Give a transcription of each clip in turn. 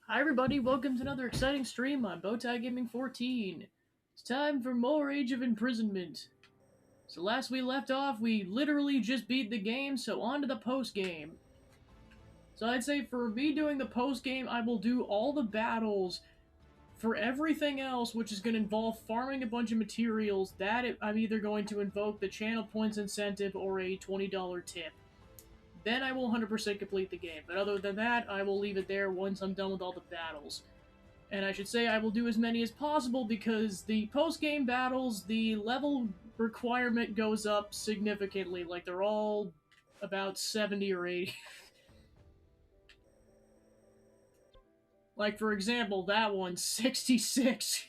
Hi everybody, welcome to another exciting stream on Bowtie Gaming 14. It's time for more Age of Imprisonment. So last we left off, we literally just beat the game, so on to the post-game. So I'd say for me doing the post-game, I will do all the battles. For everything else, which is going to involve farming a bunch of materials, I'm either going to invoke the channel points incentive or a $20 tip. Then I will 100% complete the game, but other than that, I will leave it there once I'm done with all the battles. And I should say I will do as many as possible because the post-game battles, the level requirement goes up significantly. Like, they're all about 70 or 80. Like, for example, that one, 66.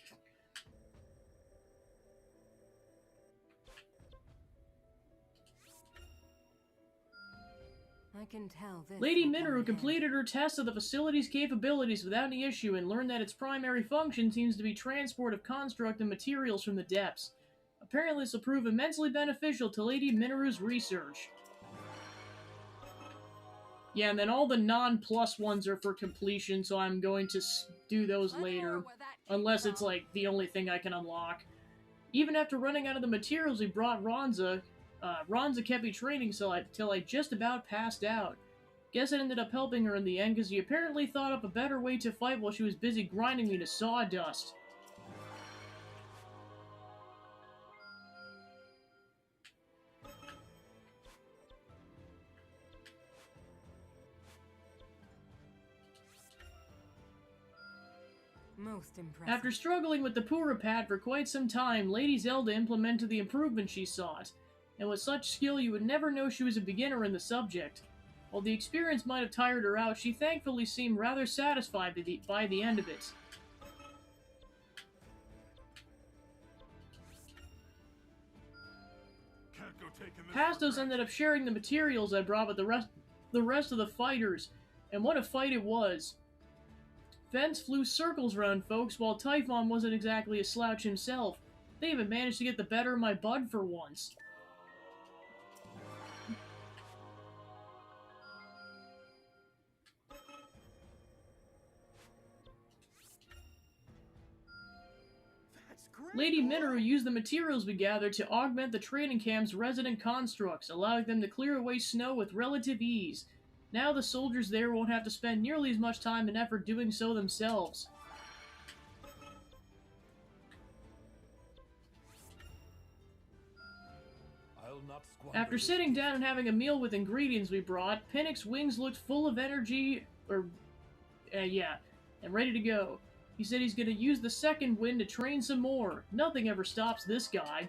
I can tell this. Lady Minoru completed her test of the facility's capabilities without any issue and learned that its primary function seems to be transport of construct and materials from the depths. Apparently this will prove immensely beneficial to Lady Minoru's research. Yeah, and then all the non-plus ones are for completion, so I'm going to do those later. Unless it's, like, the only thing I can unlock. Even after running out of the materials we brought Ronza, Ronza kept me training till I just about passed out. Guess it ended up helping her in the end, because he apparently thought up a better way to fight while she was busy grinding me to sawdust. Most impressive. After struggling with the Purapad for quite some time, Lady Zelda implemented the improvement she sought, and with such skill you would never know she was a beginner in the subject. While the experience might have tired her out, she thankfully seemed rather satisfied by the end of it. Pastos ended up sharing the materials I brought with the rest of the fighters, and what a fight it was. Fence flew circles around folks, while Typhon wasn't exactly a slouch himself. They even managed to get the better of my bud for once. Lady Minoru used the materials we gathered to augment the training camp's resident constructs, allowing them to clear away snow with relative ease. Now the soldiers there won't have to spend nearly as much time and effort doing so themselves. After sitting down and having a meal with ingredients we brought, Pinnock's wings looked full of energy, and ready to go. He said he's gonna use the second wind to train some more. Nothing ever stops this guy.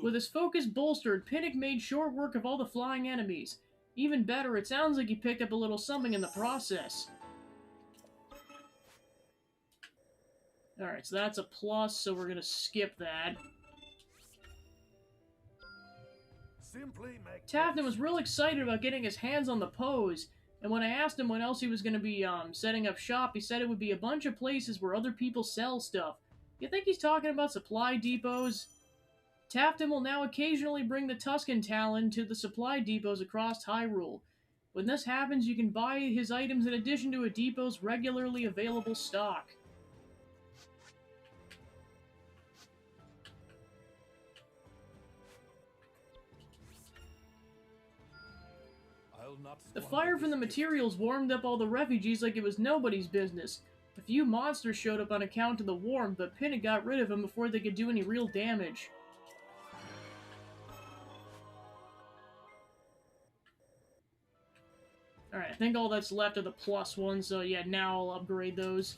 With his focus bolstered, Pinnock made short work of all the flying enemies. Even better, it sounds like he picked up a little something in the process. Alright, so that's a plus, so we're gonna skip that. Tafton was real excited about getting his hands on the pose, and when I asked him when else he was going to be setting up shop, he said it would be a bunch of places where other people sell stuff. You think he's talking about supply depots? Tafton will now occasionally bring the Tuscan Talon to the supply depots across Hyrule. When this happens, you can buy his items in addition to a depot's regularly available stock. The fire from the materials warmed up all the refugees like it was nobody's business. A few monsters showed up on account of the warmth, but Pinnock got rid of them before they could do any real damage. Alright, I think all that's left are the plus ones, so yeah, now I'll upgrade those.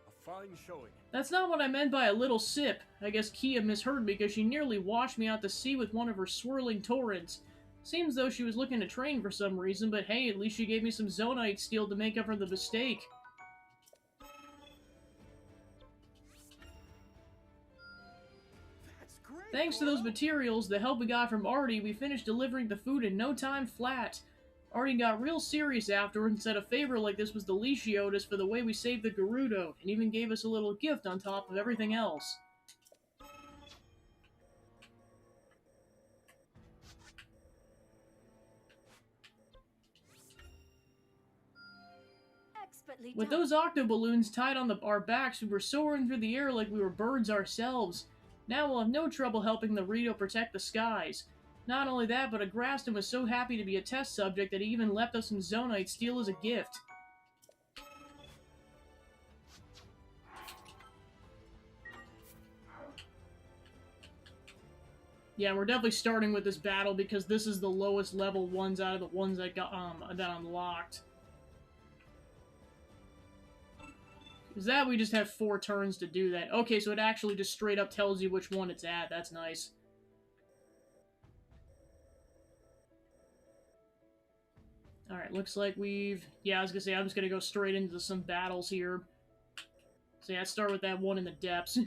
A fine showing. That's not what I meant by a little sip. I guess Kia misheard me because she nearly washed me out to sea with one of her swirling torrents. Seems though she was looking to train for some reason, but hey, at least she gave me some Zonite steel to make up for the mistake. Thanks to those materials, the help we got from Artie, we finished delivering the food in no time flat. Artie got real serious afterward and said a favor like this was the leash he owed us for the way we saved the Gerudo, and even gave us a little gift on top of everything else. desperately With done. those octo-balloons tied on our backs, we were soaring through the air like we were birds ourselves. Now we'll have no trouble helping the Rito protect the skies. Not only that, but Agraston was so happy to be a test subject that he even left us some Zonite steel as a gift. Yeah, we're definitely starting with this battle because this is the lowest level ones out of the ones that got that unlocked. Is that we just have 4 turns to do that? Okay, so it actually just straight up tells you which one it's at. That's nice. Alright, looks like we've... Yeah, I was gonna say, I'm just gonna go straight into some battles here. So yeah, let's start with that one in the depths.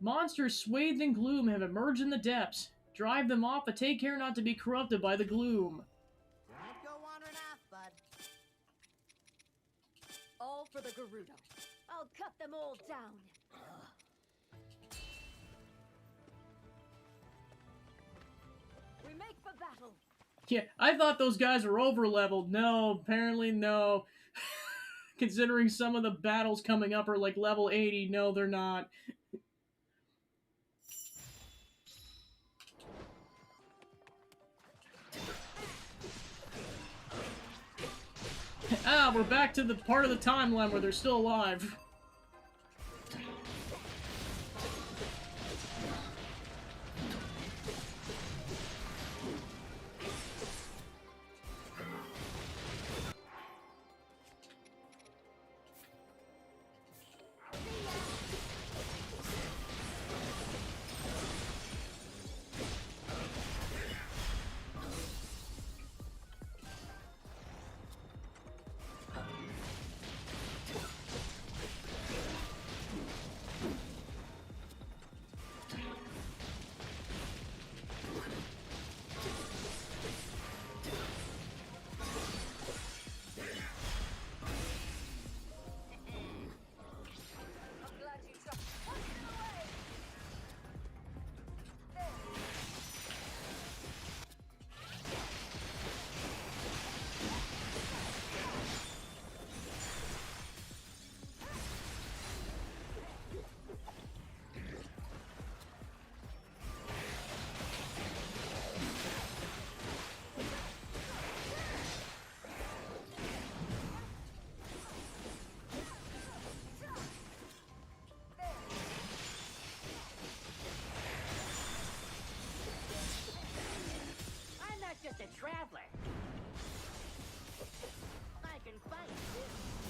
Monsters swathed in gloom have emerged in the depths. Drive them off, but take care not to be corrupted by the gloom. Don't go wandering off, bud. All for the Gerudo. I'll cut them all down. We make for battle. Yeah, I thought those guys were over-leveled. No, apparently no. Considering some of the battles coming up are like level 80, no, they're not. Ah, we're back to the part of the timeline where they're still alive. Just a traveler. I can fight.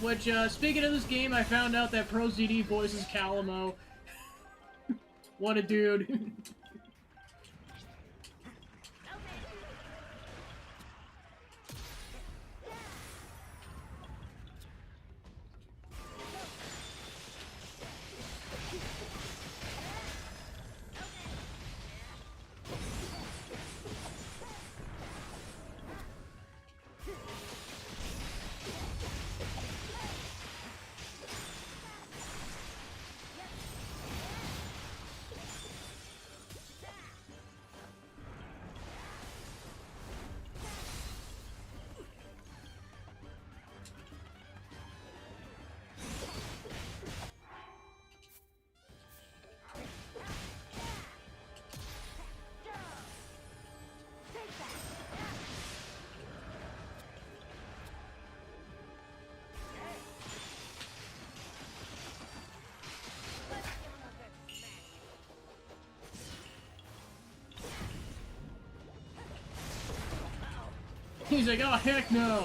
Which, speaking of this game, I found out that Pro ZD voices Calamo. What a dude. He's like, oh, heck no.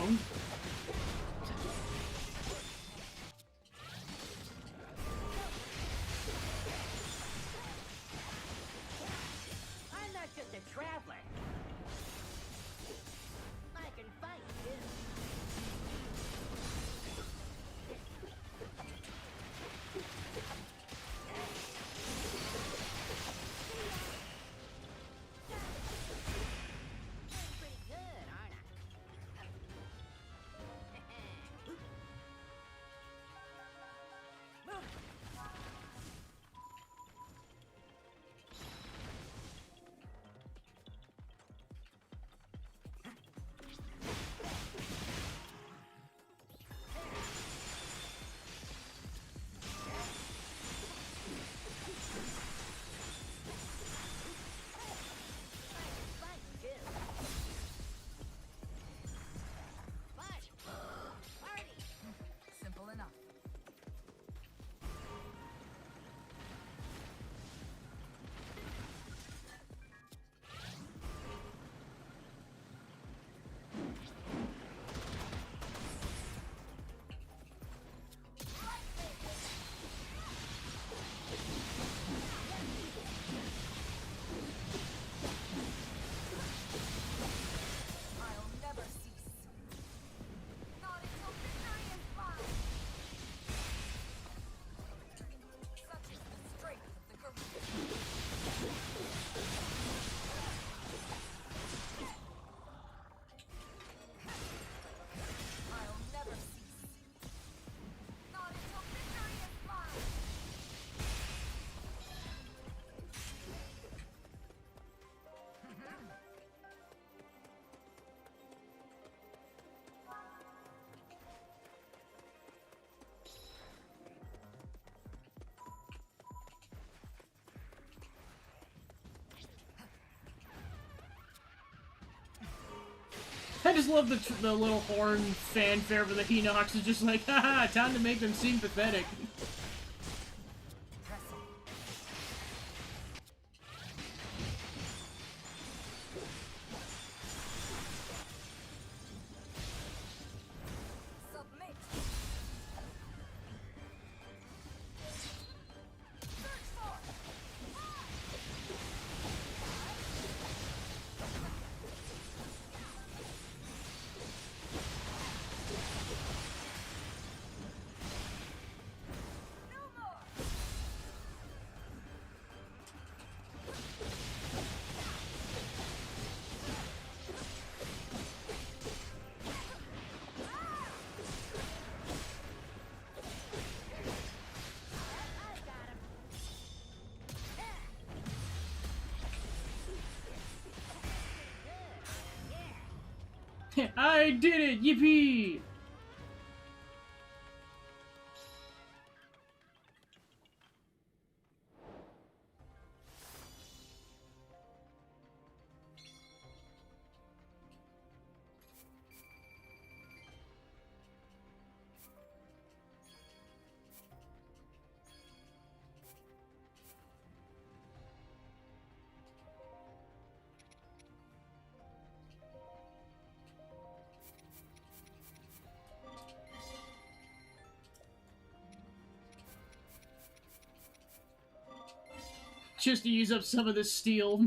I'm not just a traveler. I can fight too. Pretty good, aren't I? just love the little horn fanfare for the Hinox. It's just like, haha, time to make them seem pathetic. I did it! Yippee! Just to use up some of this steel.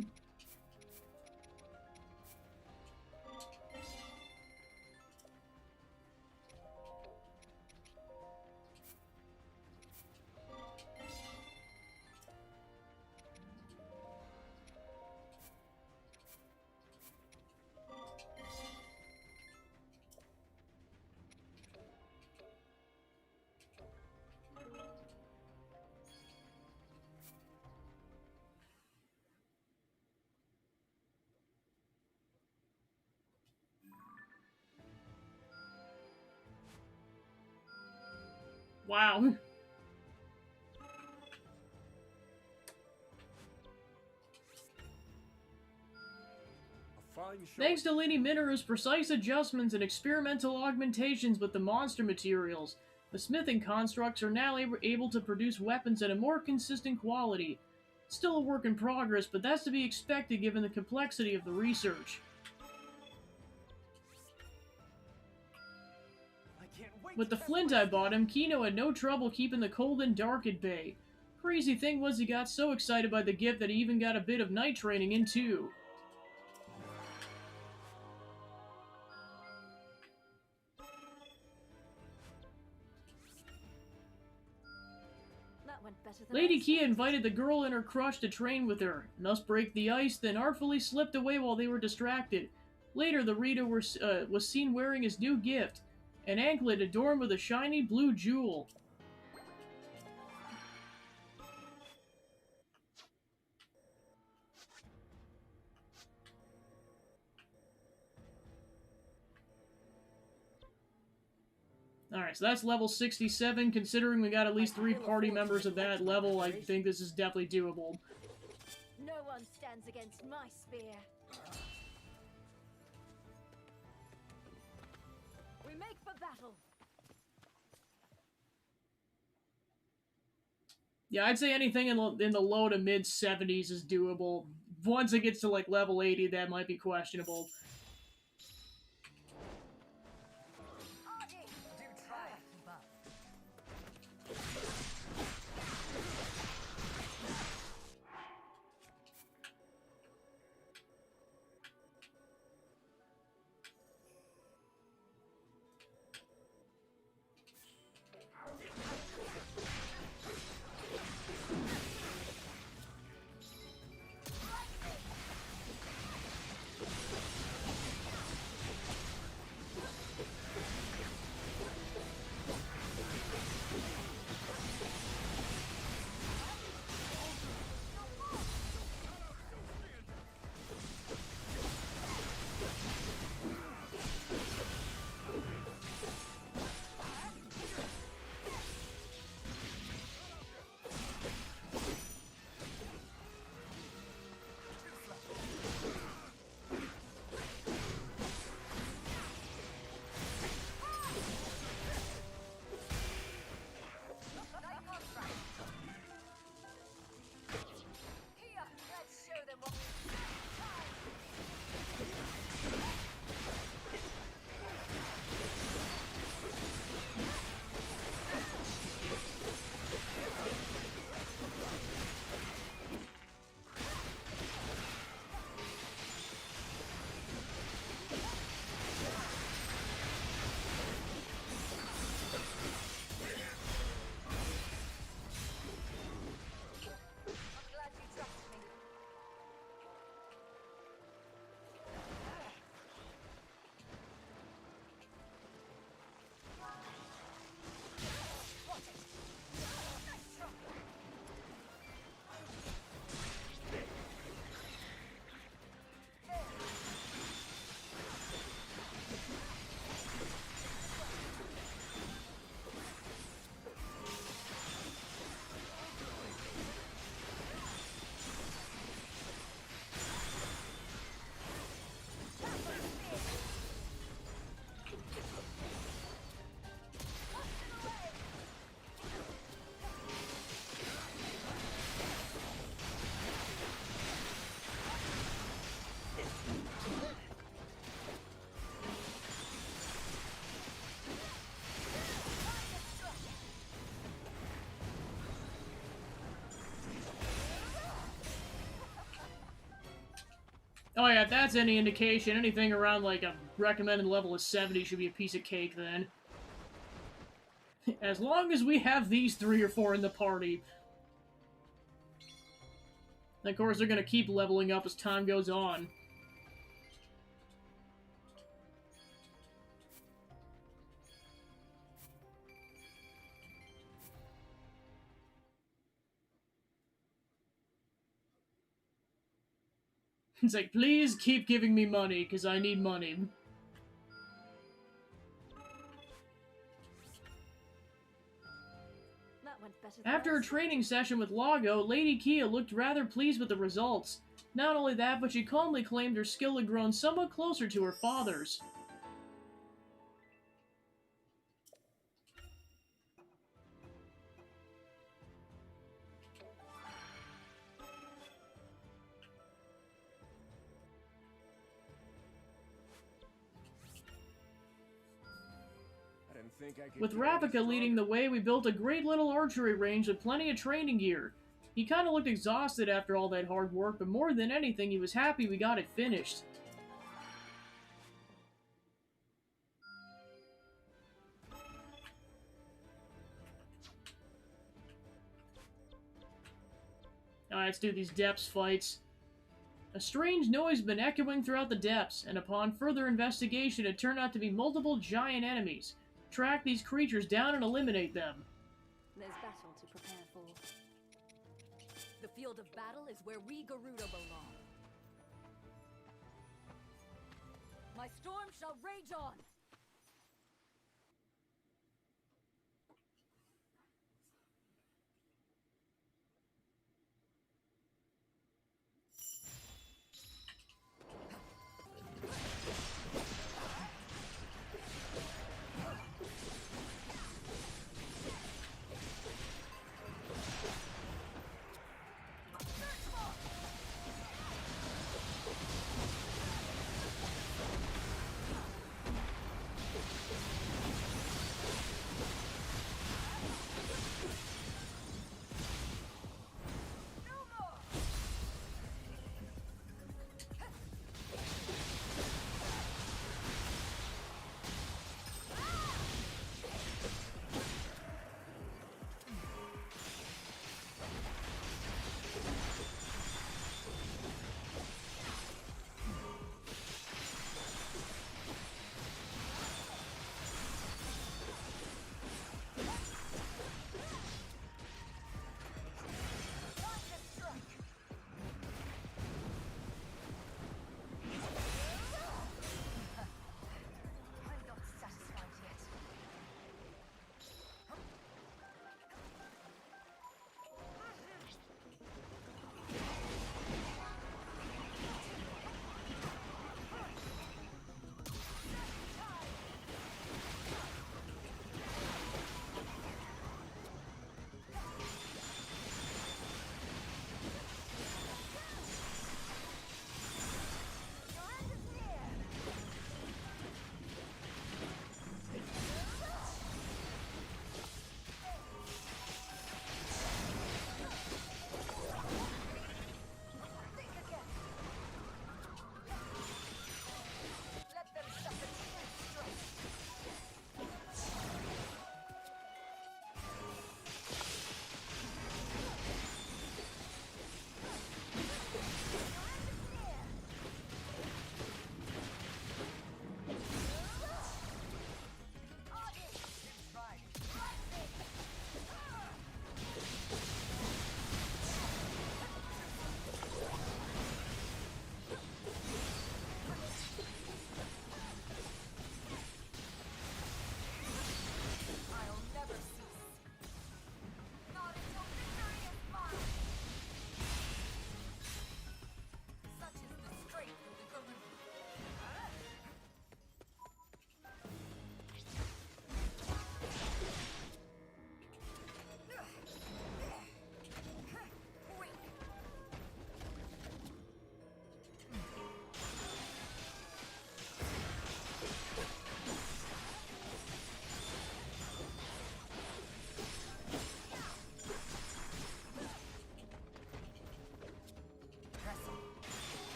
Wow. Thanks to Lady Minaru's precise adjustments and experimental augmentations with the monster materials, the smithing constructs are now able to produce weapons at a more consistent quality. Still a work in progress, but that's to be expected given the complexity of the research. With the flint I bought him, Kino had no trouble keeping the cold and dark at bay. Crazy thing was he got so excited by the gift that he even got a bit of night training in too. Lady Kia invited the girl and her crush to train with her, and thus break the ice, then artfully slipped away while they were distracted. Later, the Rito was seen wearing his new gift, an anklet adorned with a shiny blue jewel. Alright, so that's level 67. Considering we got at least 3 party members at that level, I think this is definitely doable. No one stands against my spear. We make for battle. Yeah, I'd say anything in the low to mid 70s is doable. Once it gets to like level 80, that might be questionable. Oh yeah, if that's any indication, anything around like a recommended level of 70 should be a piece of cake then. As long as we have these 3 or 4 in the party. And of course, they're gonna keep leveling up as time goes on. It's like, please keep giving me money, because I need money. That went better than After I a training session with Lago, Lady Kia looked rather pleased with the results. Not only that, but she calmly claimed her skill had grown somewhat closer to her father's. With Ravika leading the way, we built a great little archery range with plenty of training gear. He kinda looked exhausted after all that hard work, but more than anything, he was happy we got it finished. Alright, let's do these depths fights. A strange noise had been echoing throughout the depths, and upon further investigation it turned out to be multiple giant enemies. Track these creatures down and eliminate them. There's battle to prepare for. The field of battle is where we Gerudo belong. My storm shall rage on!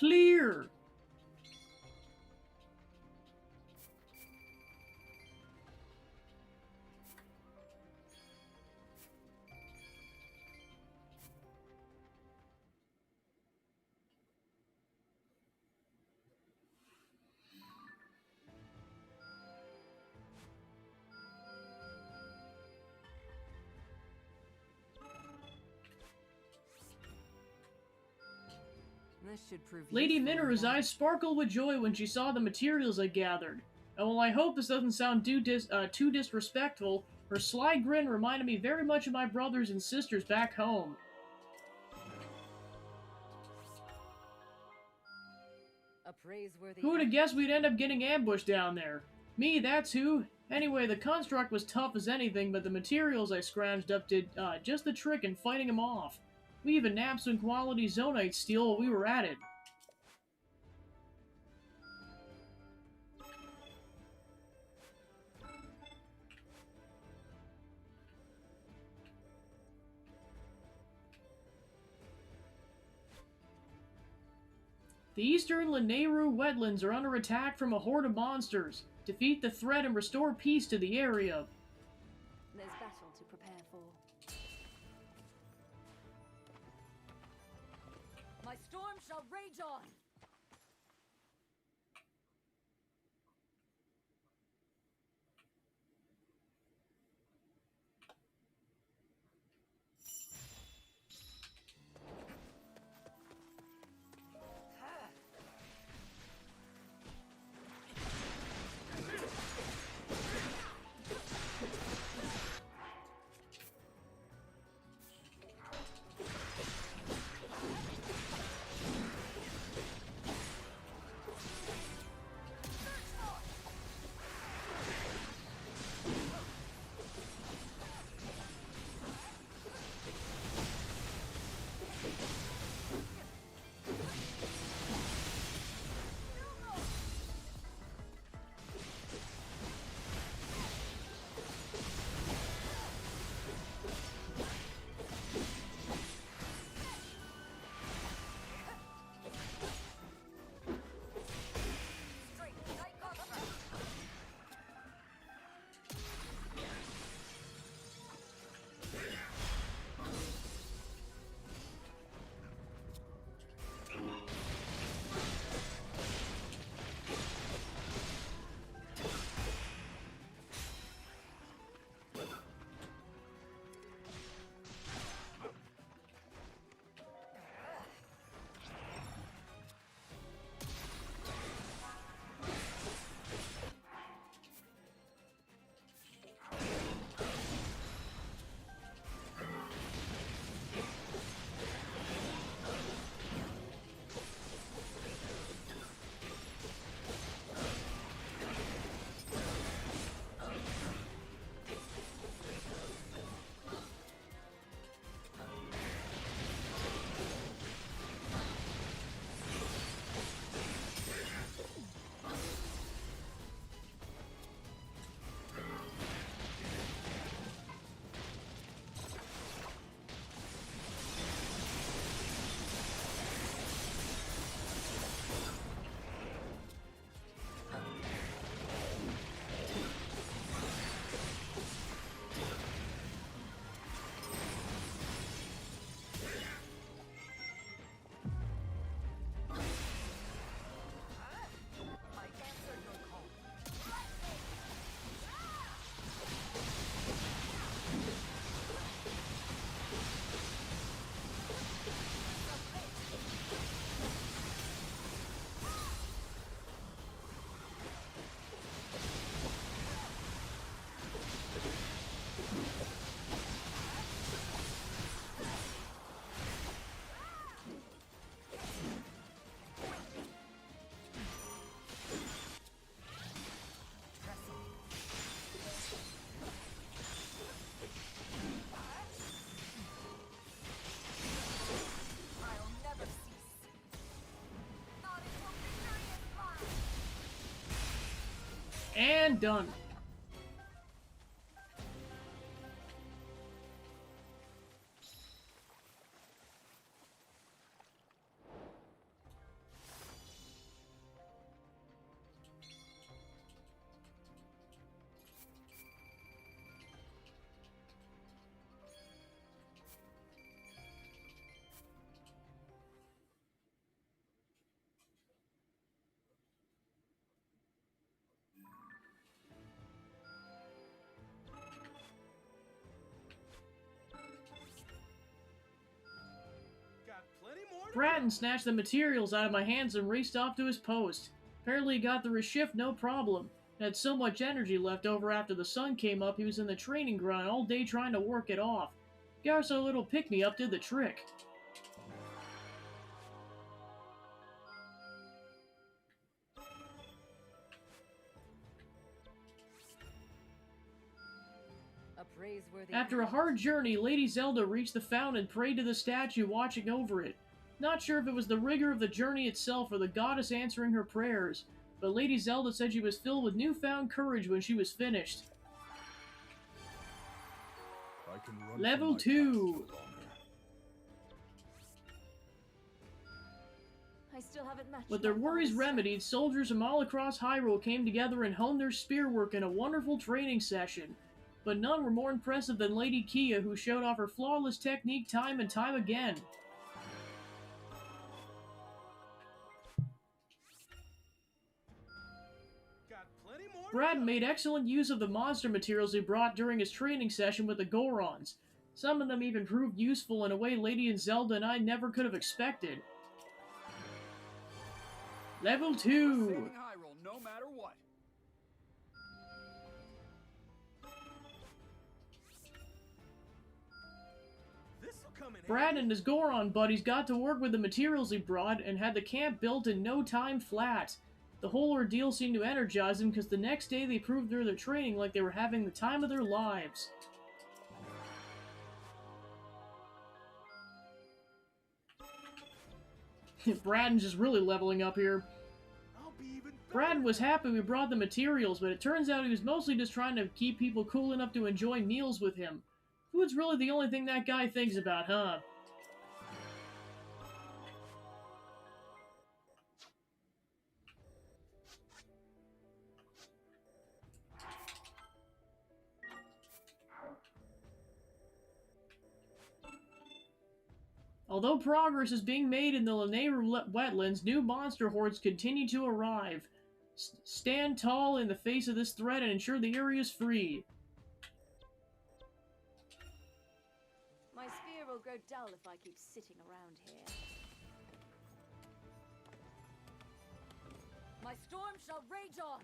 clear! This should prove Lady useful Minera's later. eyes sparkled with joy when she saw the materials I gathered. And while I hope this doesn't sound too disrespectful, her sly grin reminded me very much of my brothers and sisters back home. A praiseworthy Who would have act. guessed we'd end up getting ambushed down there? Me, that's who. Anyway, the construct was tough as anything, but the materials I scrounged up did just the trick in fighting them off. We even nabbed some quality zonite steel while we were at it. The eastern Lanayru wetlands are under attack from a horde of monsters. Defeat the threat and restore peace to the area. There's battle to prepare for. My storm shall rage on! And done. Bratton snatched the materials out of my hands and raced off to his post. Apparently he got through his shift no problem. Had so much energy left over after the sun came up he was in the training ground all day trying to work it off. Garso little pick-me-up did the trick. After a hard journey, Lady Zelda reached the fountain and prayed to the statue watching over it. Not sure if it was the rigor of the journey itself or the goddess answering her prayers, but Lady Zelda said she was filled with newfound courage when she was finished. Level 2! With their worries remedied, soldiers from all across Hyrule came together and honed their spearwork in a wonderful training session. But none were more impressive than Lady Kia, who showed off her flawless technique time and time again. Brad made excellent use of the monster materials he brought during his training session with the Gorons. Some of them even proved useful in a way Lady and Zelda and I never could have expected. Level 2! Saving Hyrule no matter what. Brad and his Goron buddies got to work with the materials he brought and had the camp built in no time flat. The whole ordeal seemed to energize them because the next day they proved through their training like they were having the time of their lives. Braden's just really leveling up here. Braden was happy we brought the materials, but it turns out he was mostly just trying to keep people cool enough to enjoy meals with him. Food's really the only thing that guy thinks about, huh? Although progress is being made in the Lanayru wetlands, new monster hordes continue to arrive. Stand tall in the face of this threat and ensure the area is free. My spear will grow dull if I keep sitting around here. My storm shall rage on!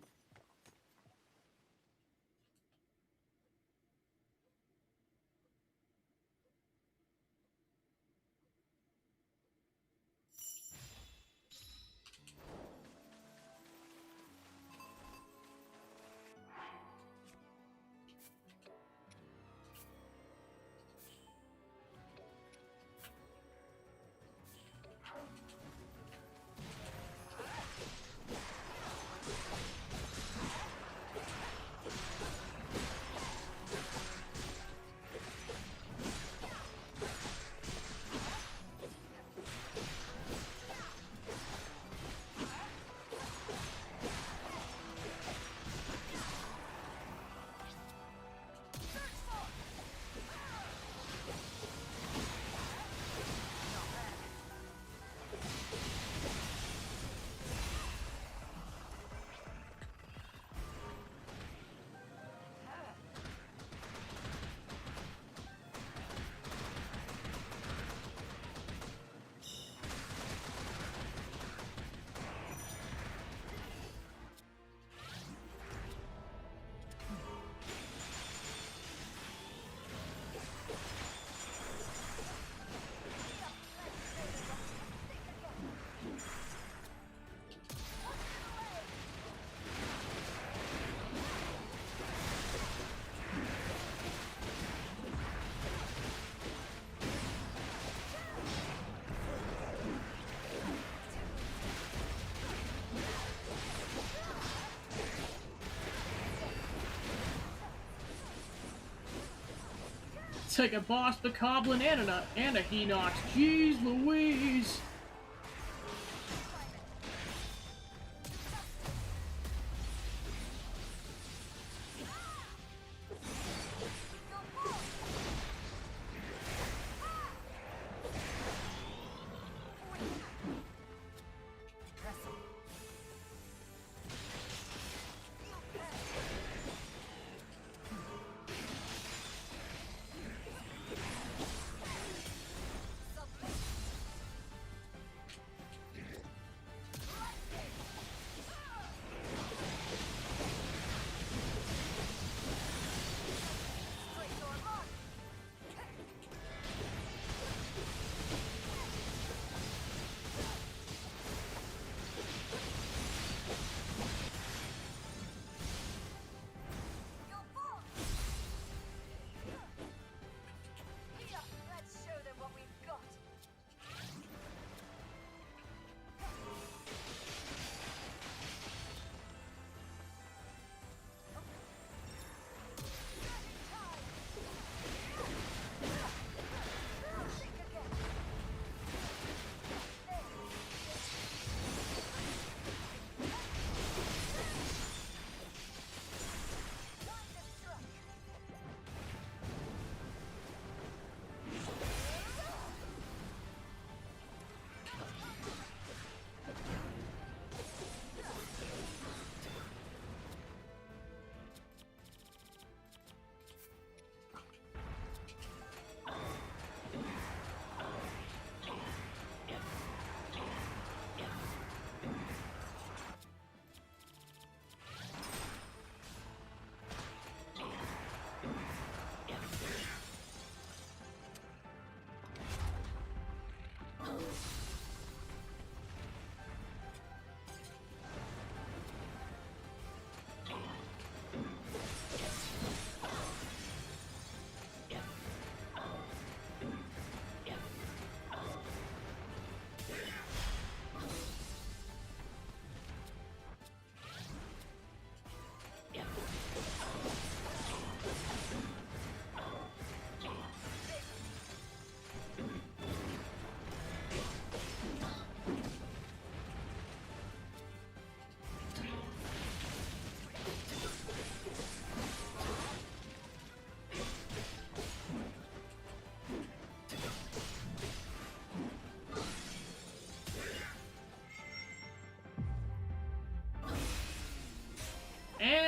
It's like a boss, Bokoblin, and a Hinox. Jeez Louise!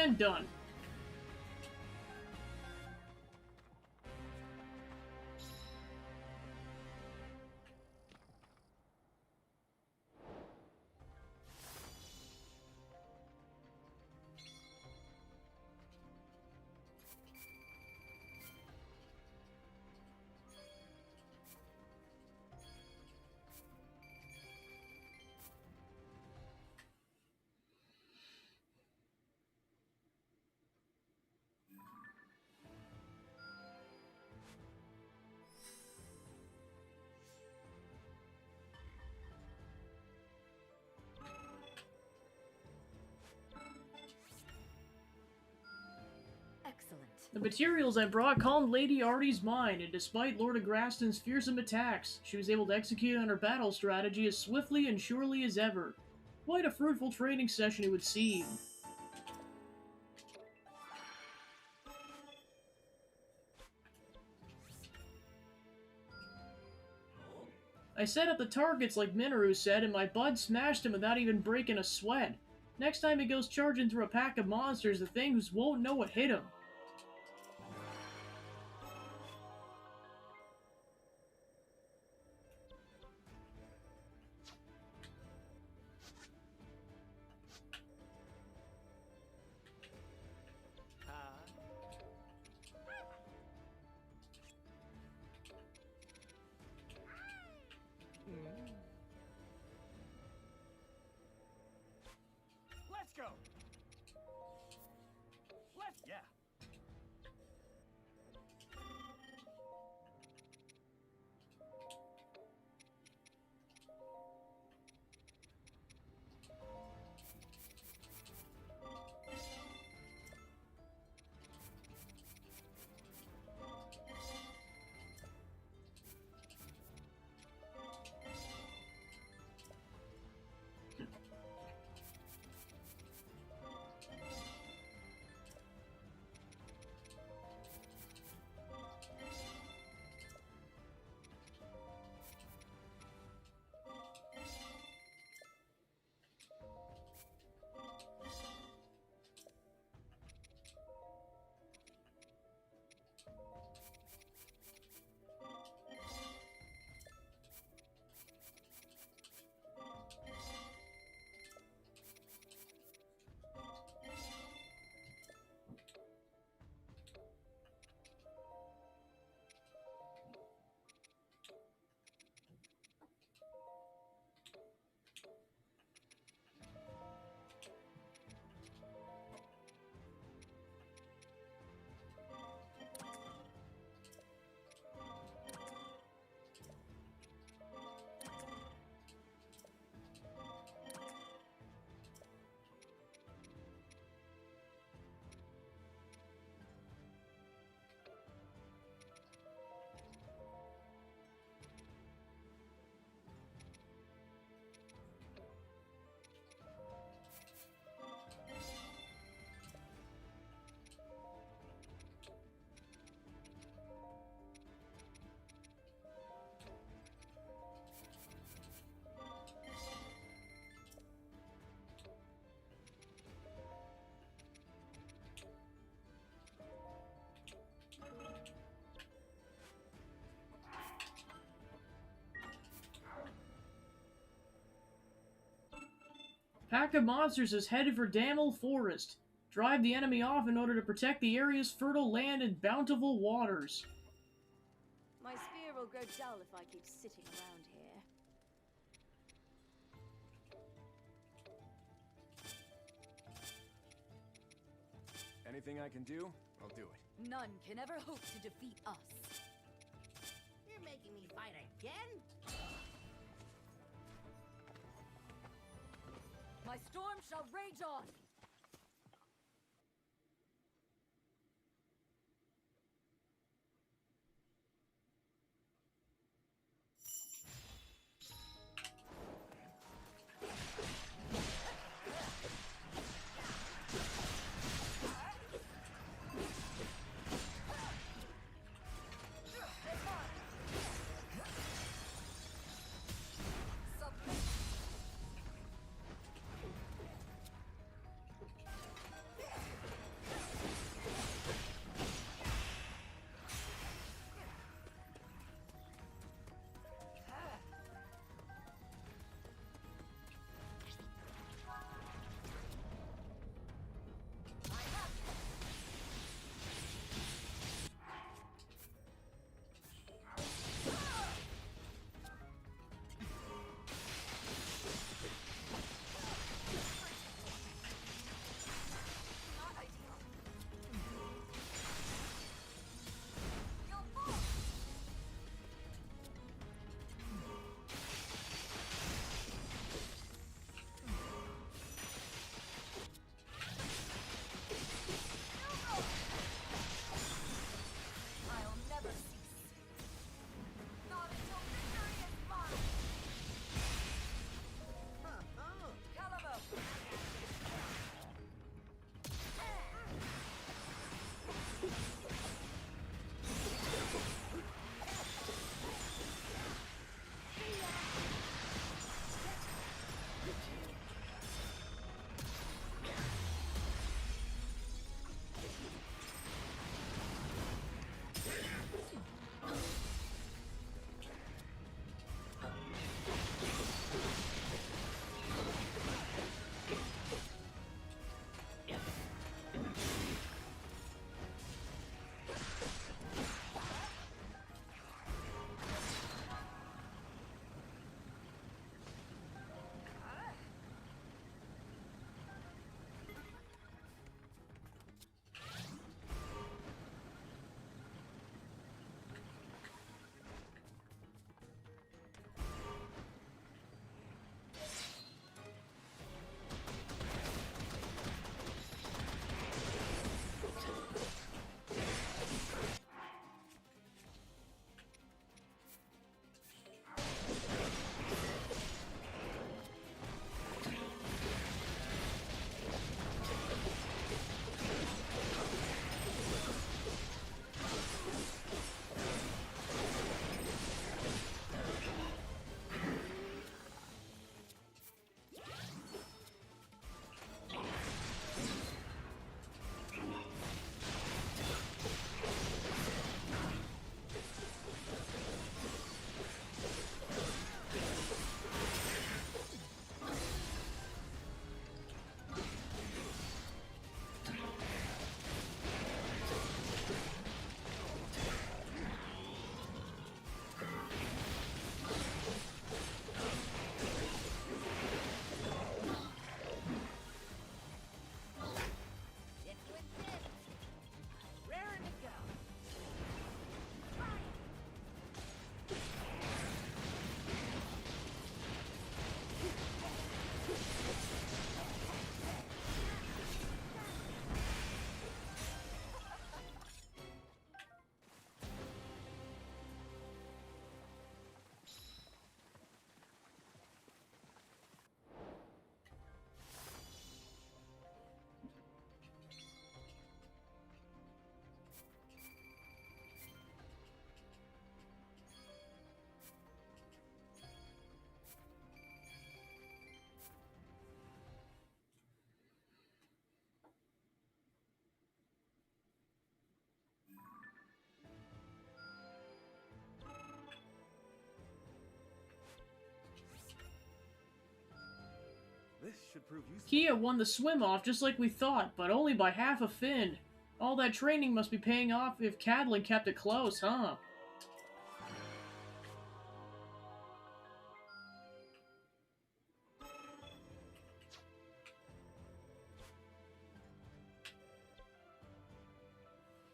And done. Excellent. The materials I brought calmed Lady Artie's mind, and despite Lord Agraston's fearsome attacks, she was able to execute on her battle strategy as swiftly and surely as ever. Quite a fruitful training session it would seem. I set up the targets like Minoru said, and my bud smashed him without even breaking a sweat. Next time he goes charging through a pack of monsters, the things won't know what hit him. Let's go. Yeah. Pack of monsters is headed for Damel Forest. Drive the enemy off in order to protect the area's fertile land and bountiful waters. My spear will grow dull if I keep sitting around here. Anything I can do, I'll do it. None can ever hope to defeat us. You're making me fight again? My storm shall rage on! should prove useful. Kia won the swim-off just like we thought, but only by half a fin. All that training must be paying off if Cadlin kept it close, huh?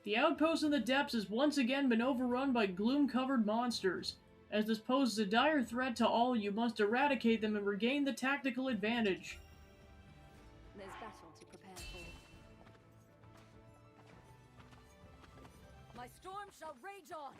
The outpost in the depths has once again been overrun by gloom-covered monsters. As this poses a dire threat to all, you must eradicate them and regain the tactical advantage. There's battle to prepare for. My storm shall rage on!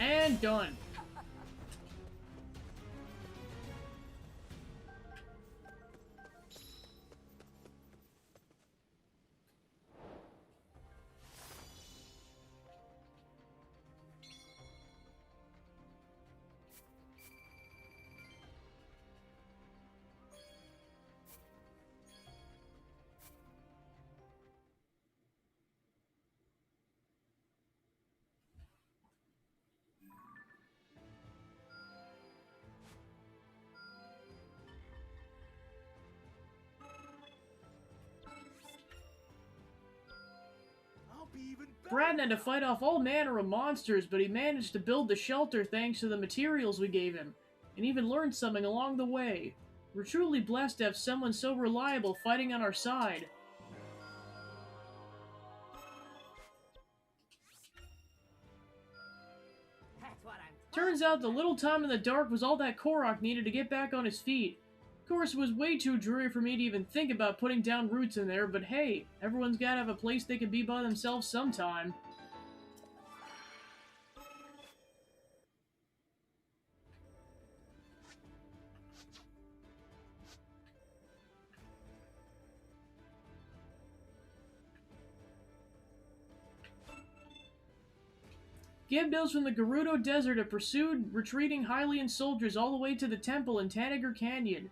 And done. I'll be even better. Brad had to fight off all manner of monsters, but he managed to build the shelter thanks to the materials we gave him, and even learned something along the way. We're truly blessed to have someone so reliable fighting on our side. That's what I'm Turns out the little time in the dark was all that Korok needed to get back on his feet. Of course, it was way too dreary for me to even think about putting down roots in there, but hey, everyone's gotta have a place they can be by themselves sometime. Gyarados from the Gerudo Desert have pursued retreating Hylian soldiers all the way to the temple in Tanager Canyon.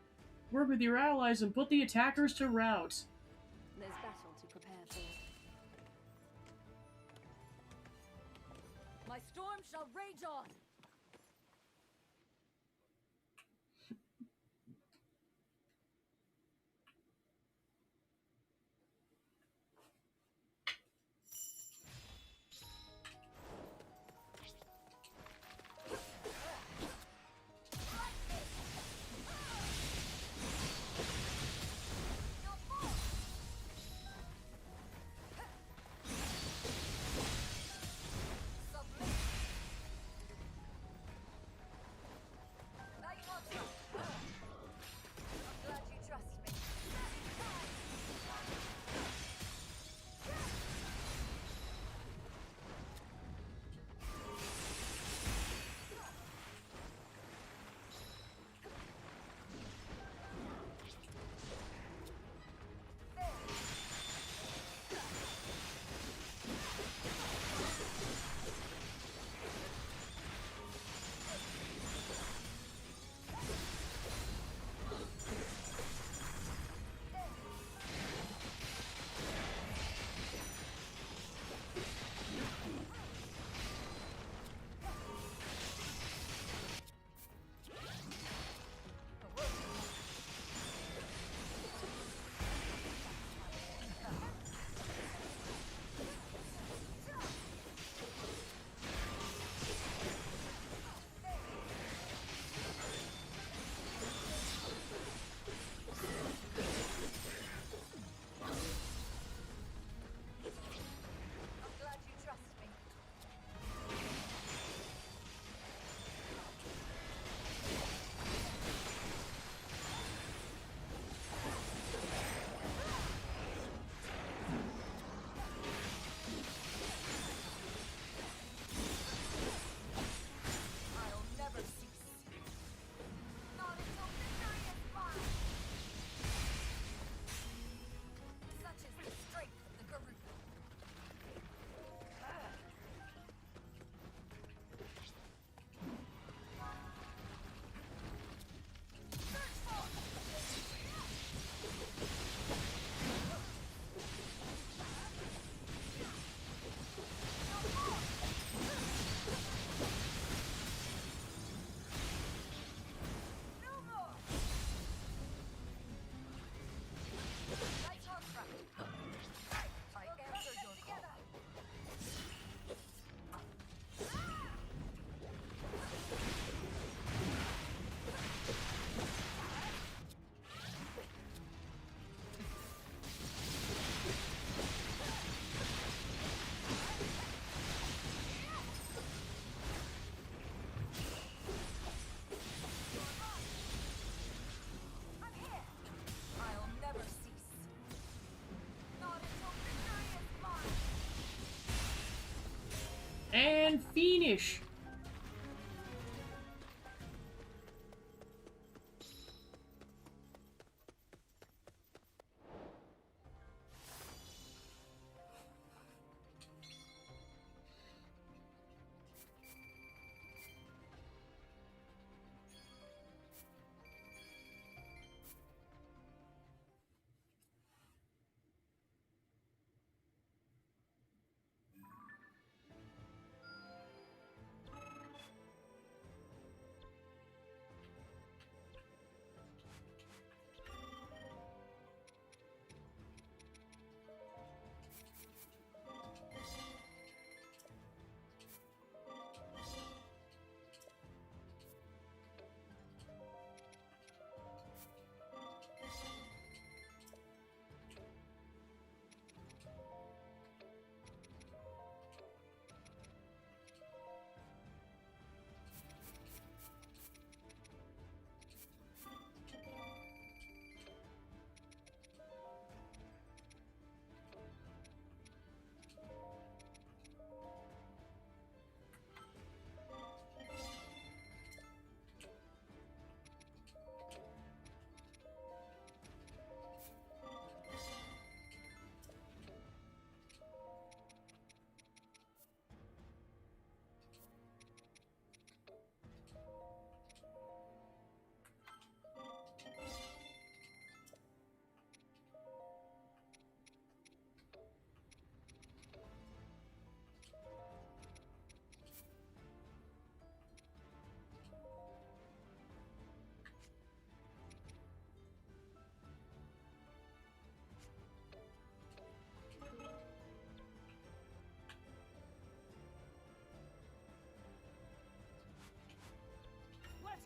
Work with your allies and put the attackers to rout. There's battle to prepare for. My storm shall rage on. And finish!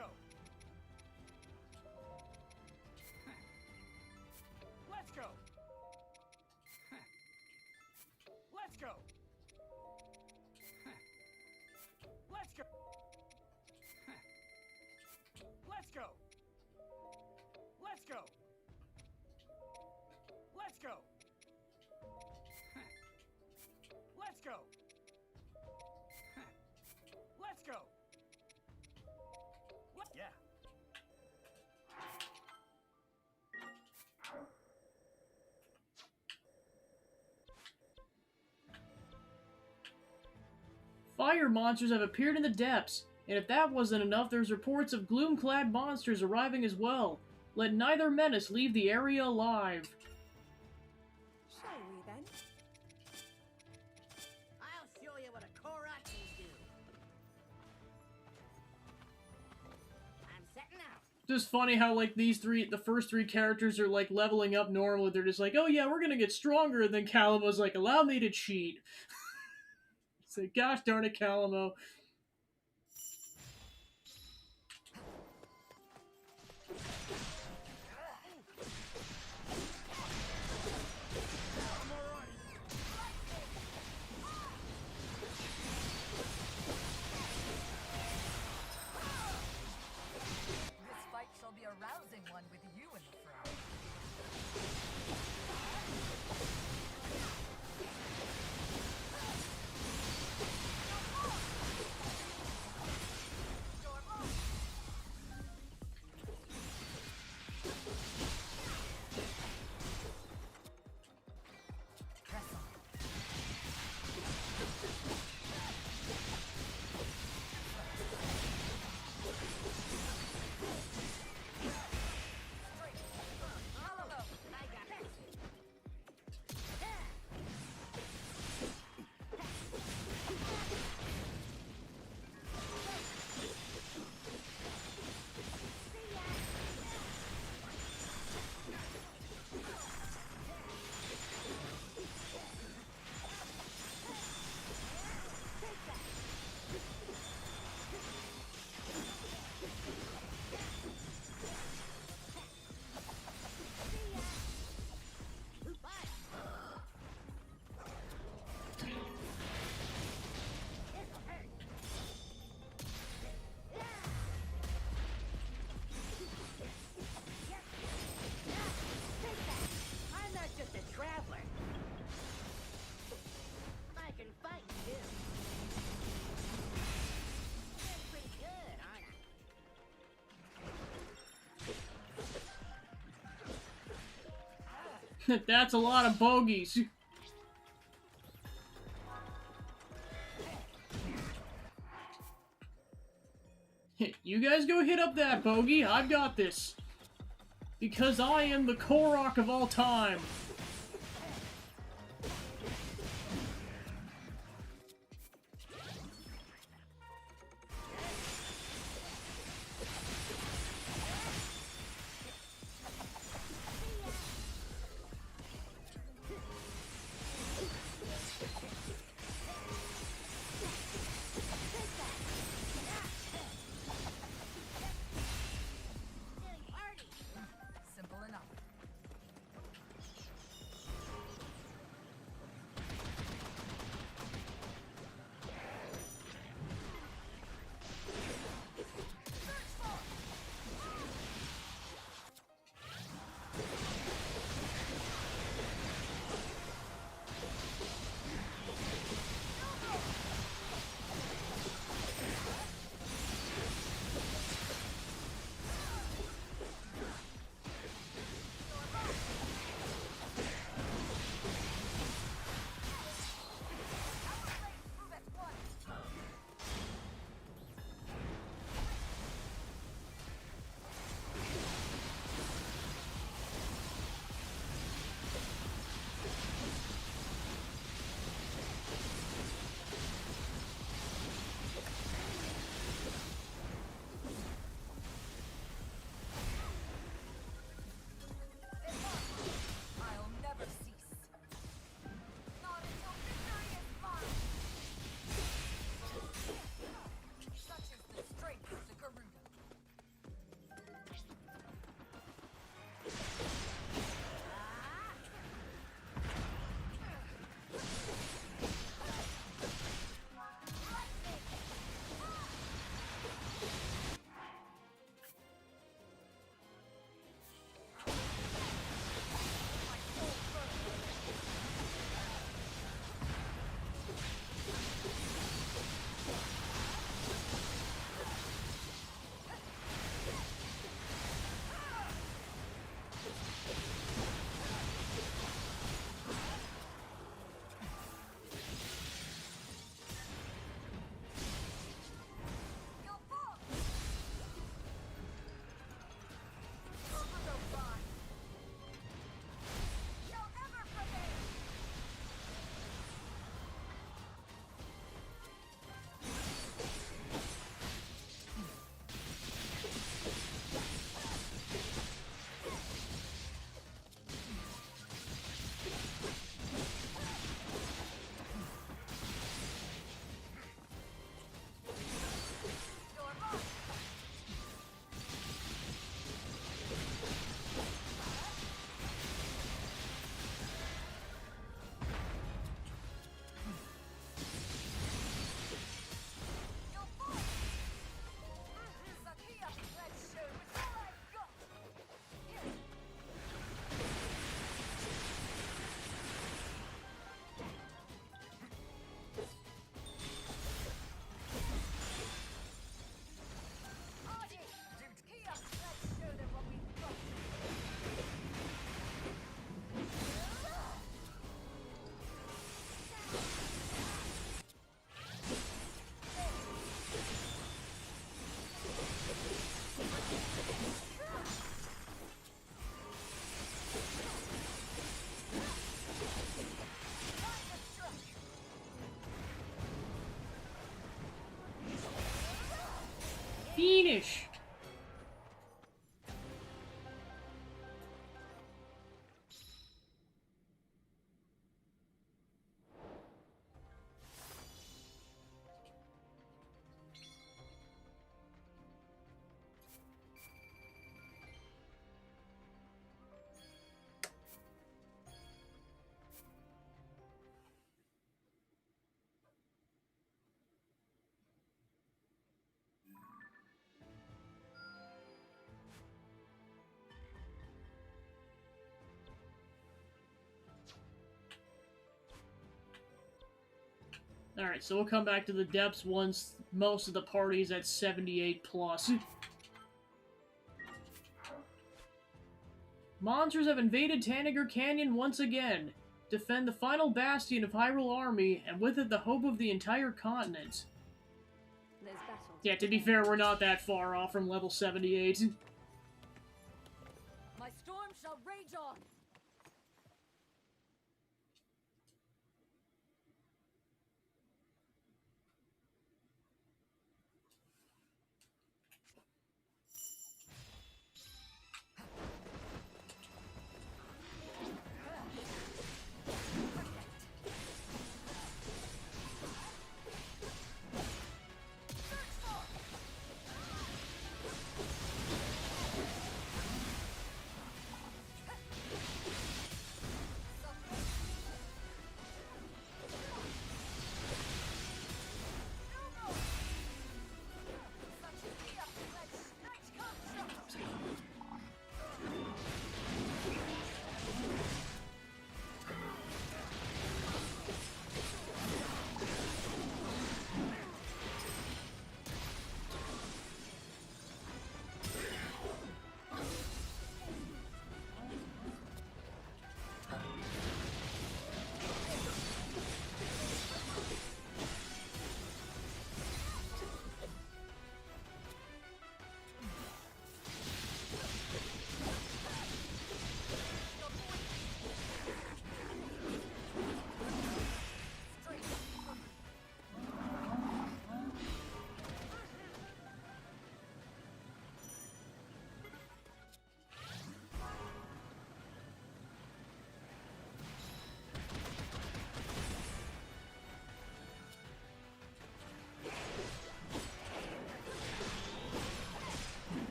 go. Let's go. Let's go. Let's go. Let's go. Let's go. Let's go. Let's go. Let's go. Yeah. Fire monsters have appeared in the depths, and if that wasn't enough, there's reports of gloom-clad monsters arriving as well. Let neither menace leave the area alive. Shall we then? I'll show you what a Korok can do. I'm setting out. Just funny how, like, the first three characters are, like, leveling up normally. They're just like, oh yeah, we're gonna get stronger, and then Calamo's like, allow me to cheat. It's like, gosh darn it, Calamo. This fight shall be a rousing one with you in the front. Press on. Follow. I got it. I'm not just a traveler. I can fight too. I'm pretty good, aren't I? That's a lot of bogeys. You guys go hit up that bogey. I've got this. Because I am the Korok of all time. Simple enough. Fiendish! Alright, so we'll come back to the depths once most of the party's at 78 plus. Monsters have invaded Tanager Canyon once again. Defend the final bastion of Hyrule army, and with it the hope of the entire continent. There's battle. Yeah, to be fair, we're not that far off from level 78. My storm shall rage on.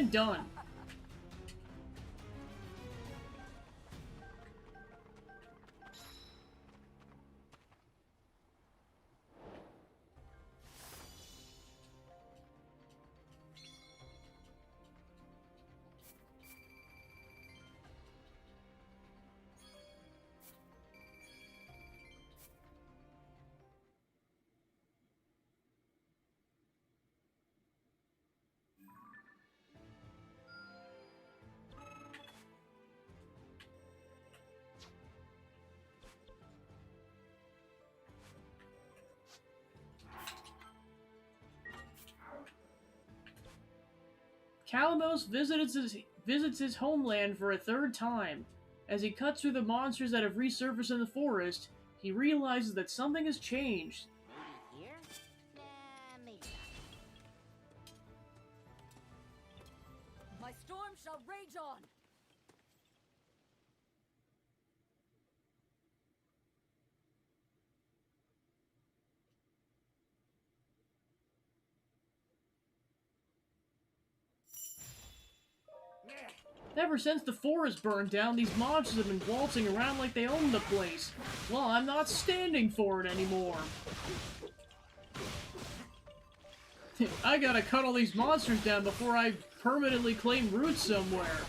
and done. Calamos visits his homeland for a third time. As he cuts through the monsters that have resurfaced in the forest, he realizes that something has changed. Maybe here? Nah, maybe not. My storm shall rage on! Ever since the forest burned down, these monsters have been waltzing around like they own the place. Well, I'm not standing for it anymore. I gotta cut all these monsters down before I permanently claim roots somewhere.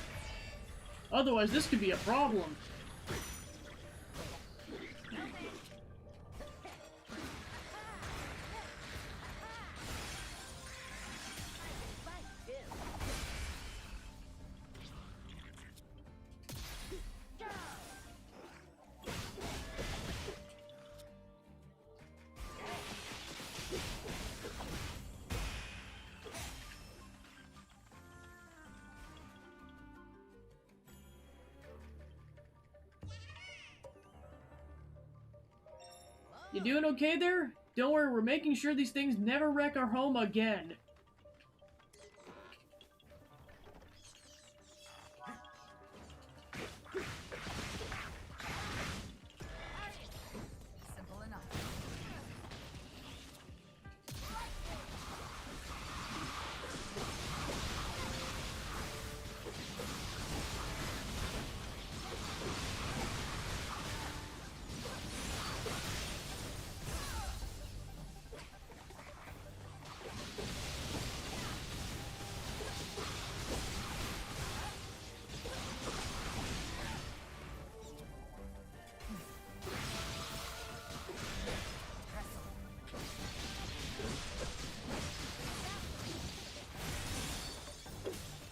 Otherwise, this could be a problem. You doing okay there? Don't worry, we're making sure these things never wreck our home again. Simple enough.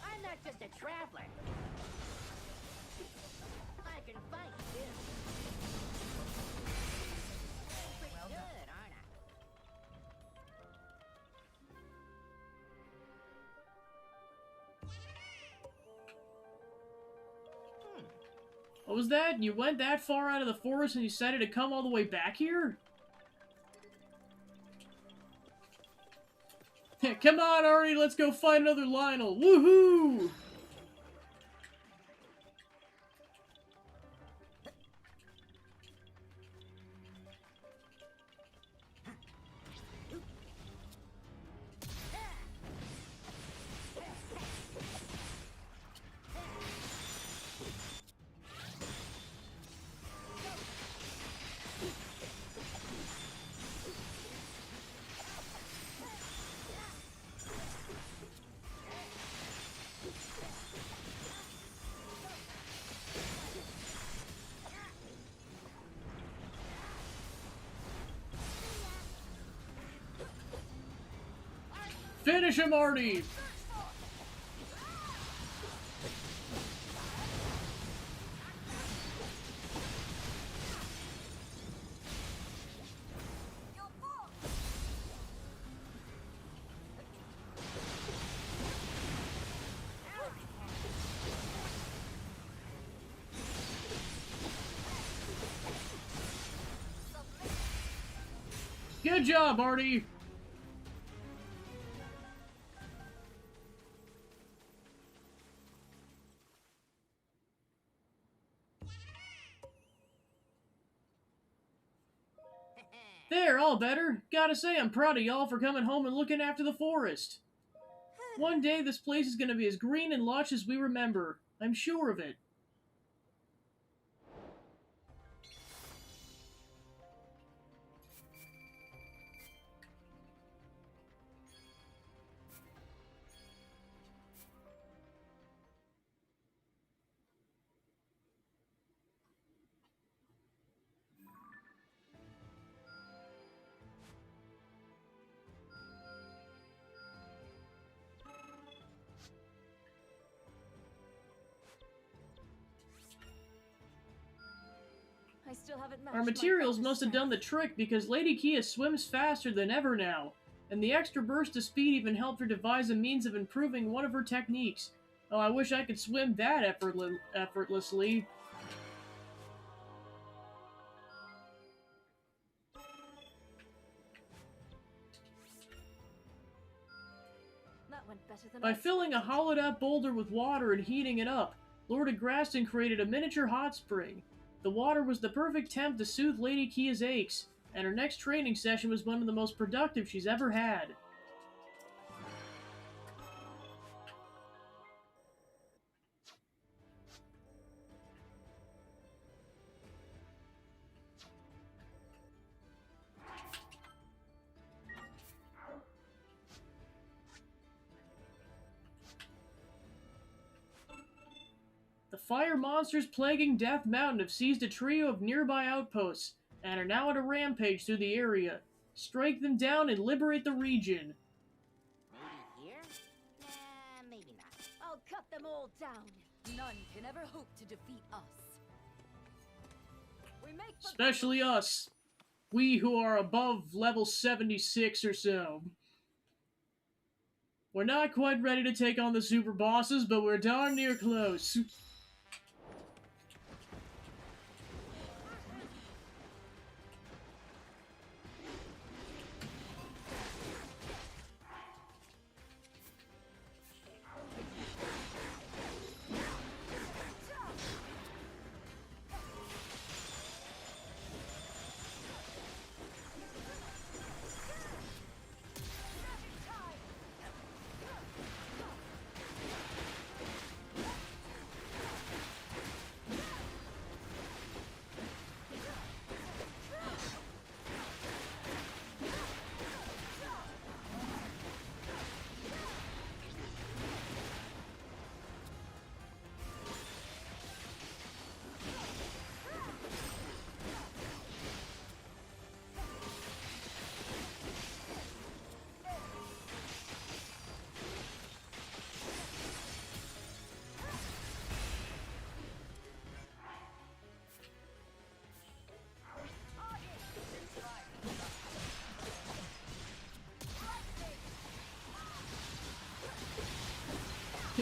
I'm not just a traveler. I can fight too. Pretty Well good, done. aren't I? What was that? You went that far out of the forest and you decided to come all the way back here? Come on, Arnie, let's go find another Lionel. Woohoo! Finish him, Arnie! Good job, Artie! There, all better. Gotta say, I'm proud of y'all for coming home and looking after the forest. One day this place is gonna be as green and lush as we remember. I'm sure of it. I still haven't matched Our my materials father's must have done the trick because Lady Kia swims faster than ever now, and the extra burst of speed even helped her devise a means of improving one of her techniques. Oh, I wish I could swim that effortlessly. That went better than By I filling a expected. hollowed-out boulder with water and heating it up, Lord Agraston created a miniature hot spring. The water was the perfect temp to soothe Lady Kia's aches, and her next training session was one of the most productive she's ever had. The fire monsters plaguing Death Mountain have seized a trio of nearby outposts and are now on a rampage through the area. Strike them down and liberate the region. Maybe here? Nah, maybe not. I'll cut them all down. None can ever hope to defeat us. We make the Especially us. We who are above level 76 or so. We're not quite ready to take on the super bosses, but we're darn near close.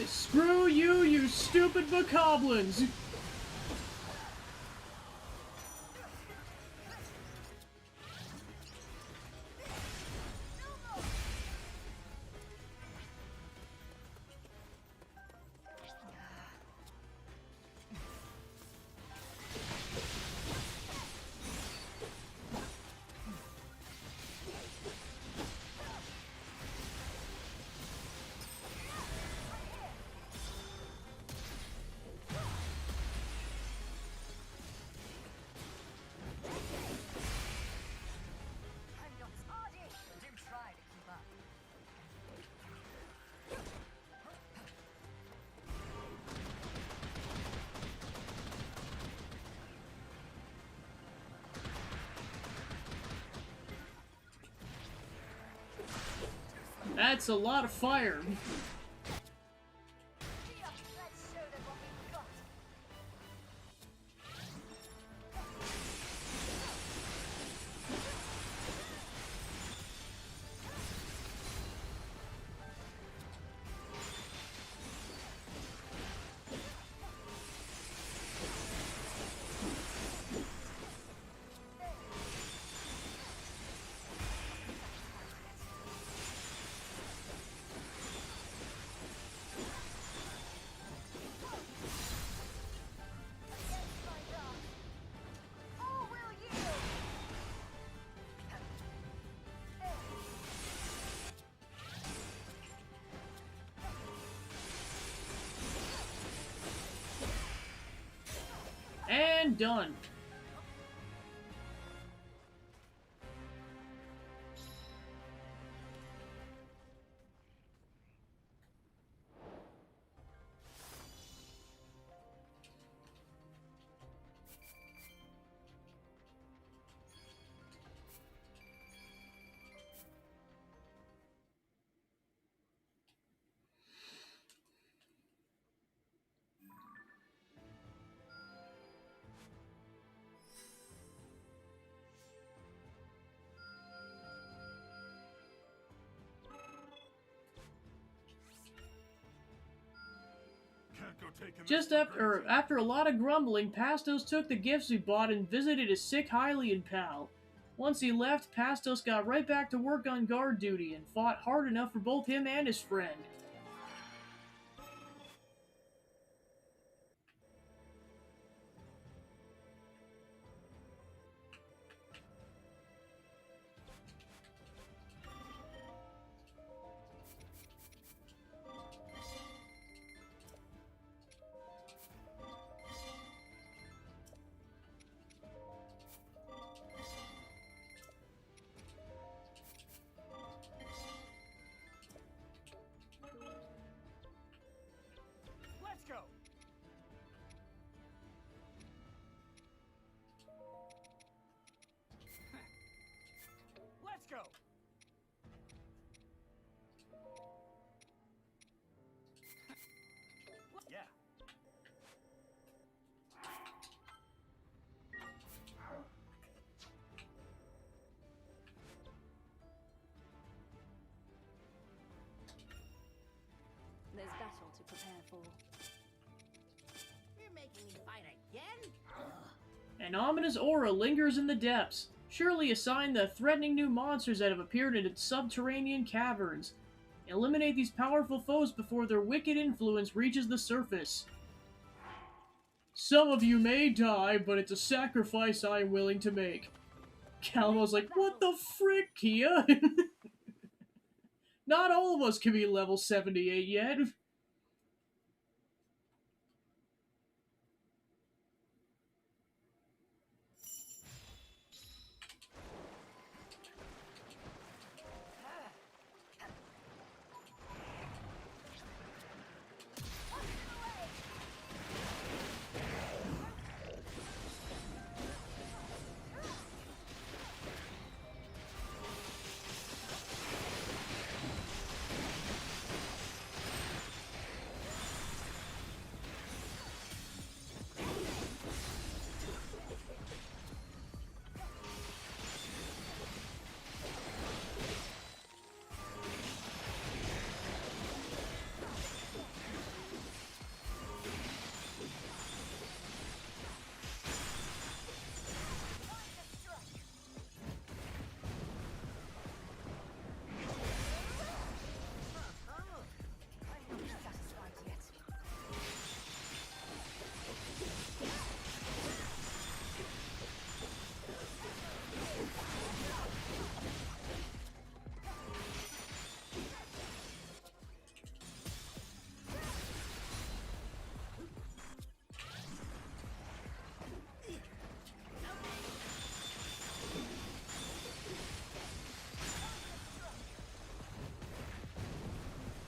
Screw you, you stupid bokoblins! That's a lot of fire. and done. Just after a lot of grumbling, Pastos took the gifts we bought and visited his sick Hylian pal. Once he left, Pastos got right back to work on guard duty and fought hard enough for both him and his friend. Let's go. Let's go. Yeah. There's battle to prepare for. You're making me fight again? An ominous aura lingers in the depths, surely a sign that threatening new monsters that have appeared in its subterranean caverns. Eliminate these powerful foes before their wicked influence reaches the surface. Some of you may die, but it's a sacrifice I am willing to make. Calmo's like, what the frick, Kia? Not all of us can be level 78 yet.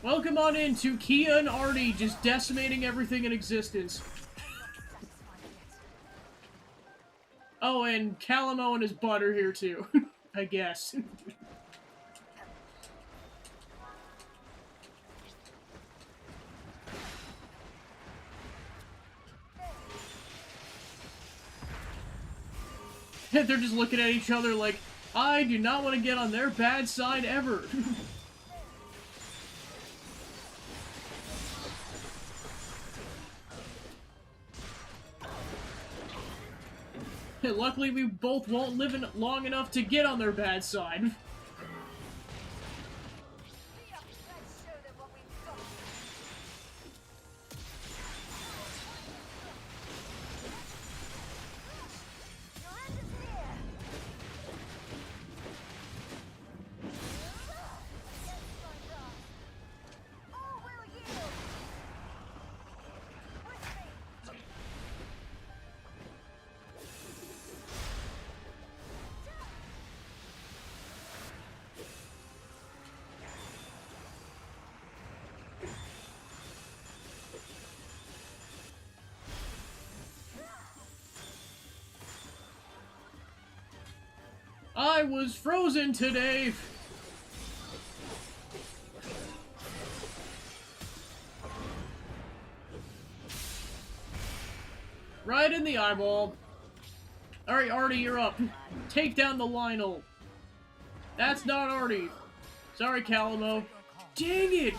Welcome on in to Kia and Artie just decimating everything in existence. Oh, and Calamo and his butt are here too, I guess. They're just looking at each other like, I do not want to get on their bad side ever. Luckily, we both won't live long enough to get on their bad side. I was frozen today! Right in the eyeball. Alright, Artie, you're up. Take down the Lionel. That's not Artie. Sorry, Calamo. Dang it!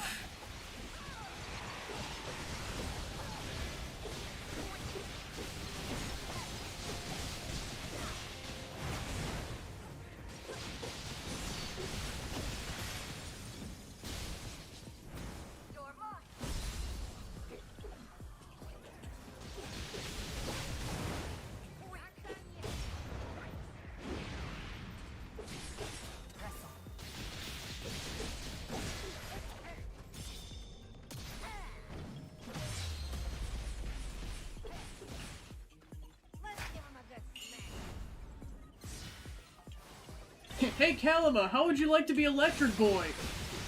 Hey, Calama, how would you like to be Electric Boy?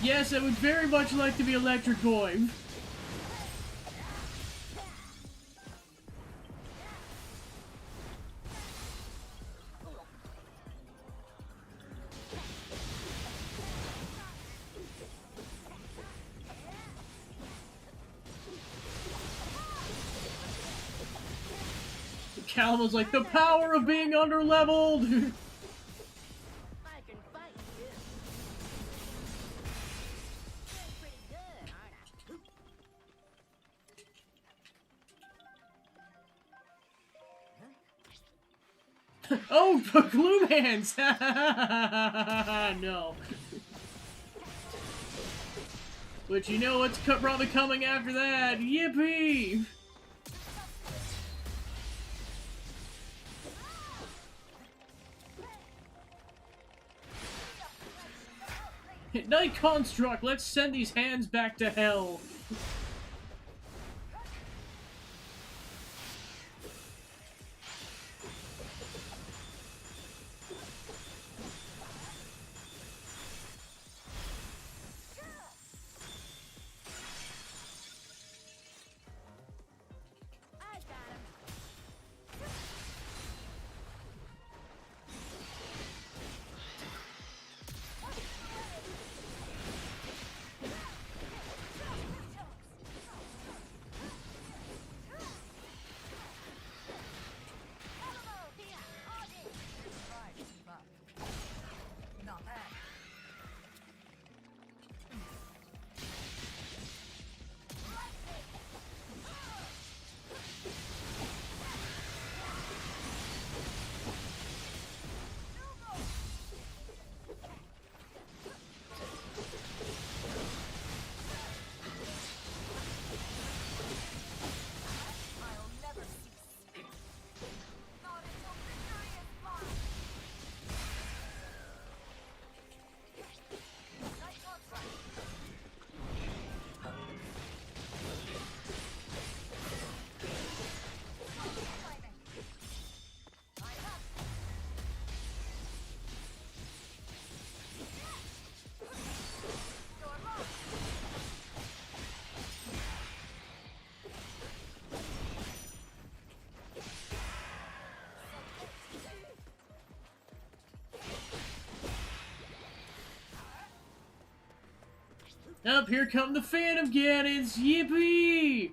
Yes, I would very much like to be Electric Boy. Calama's like, the power of being underleveled! I can fight you. Doing pretty good, aren't I? Oh, Gloom Hands! No. But you know what's probably coming after that? Yippee! Night Construct, let's send these hands back to hell. I got him. Up, here come the Phantom Cannons! Yippee!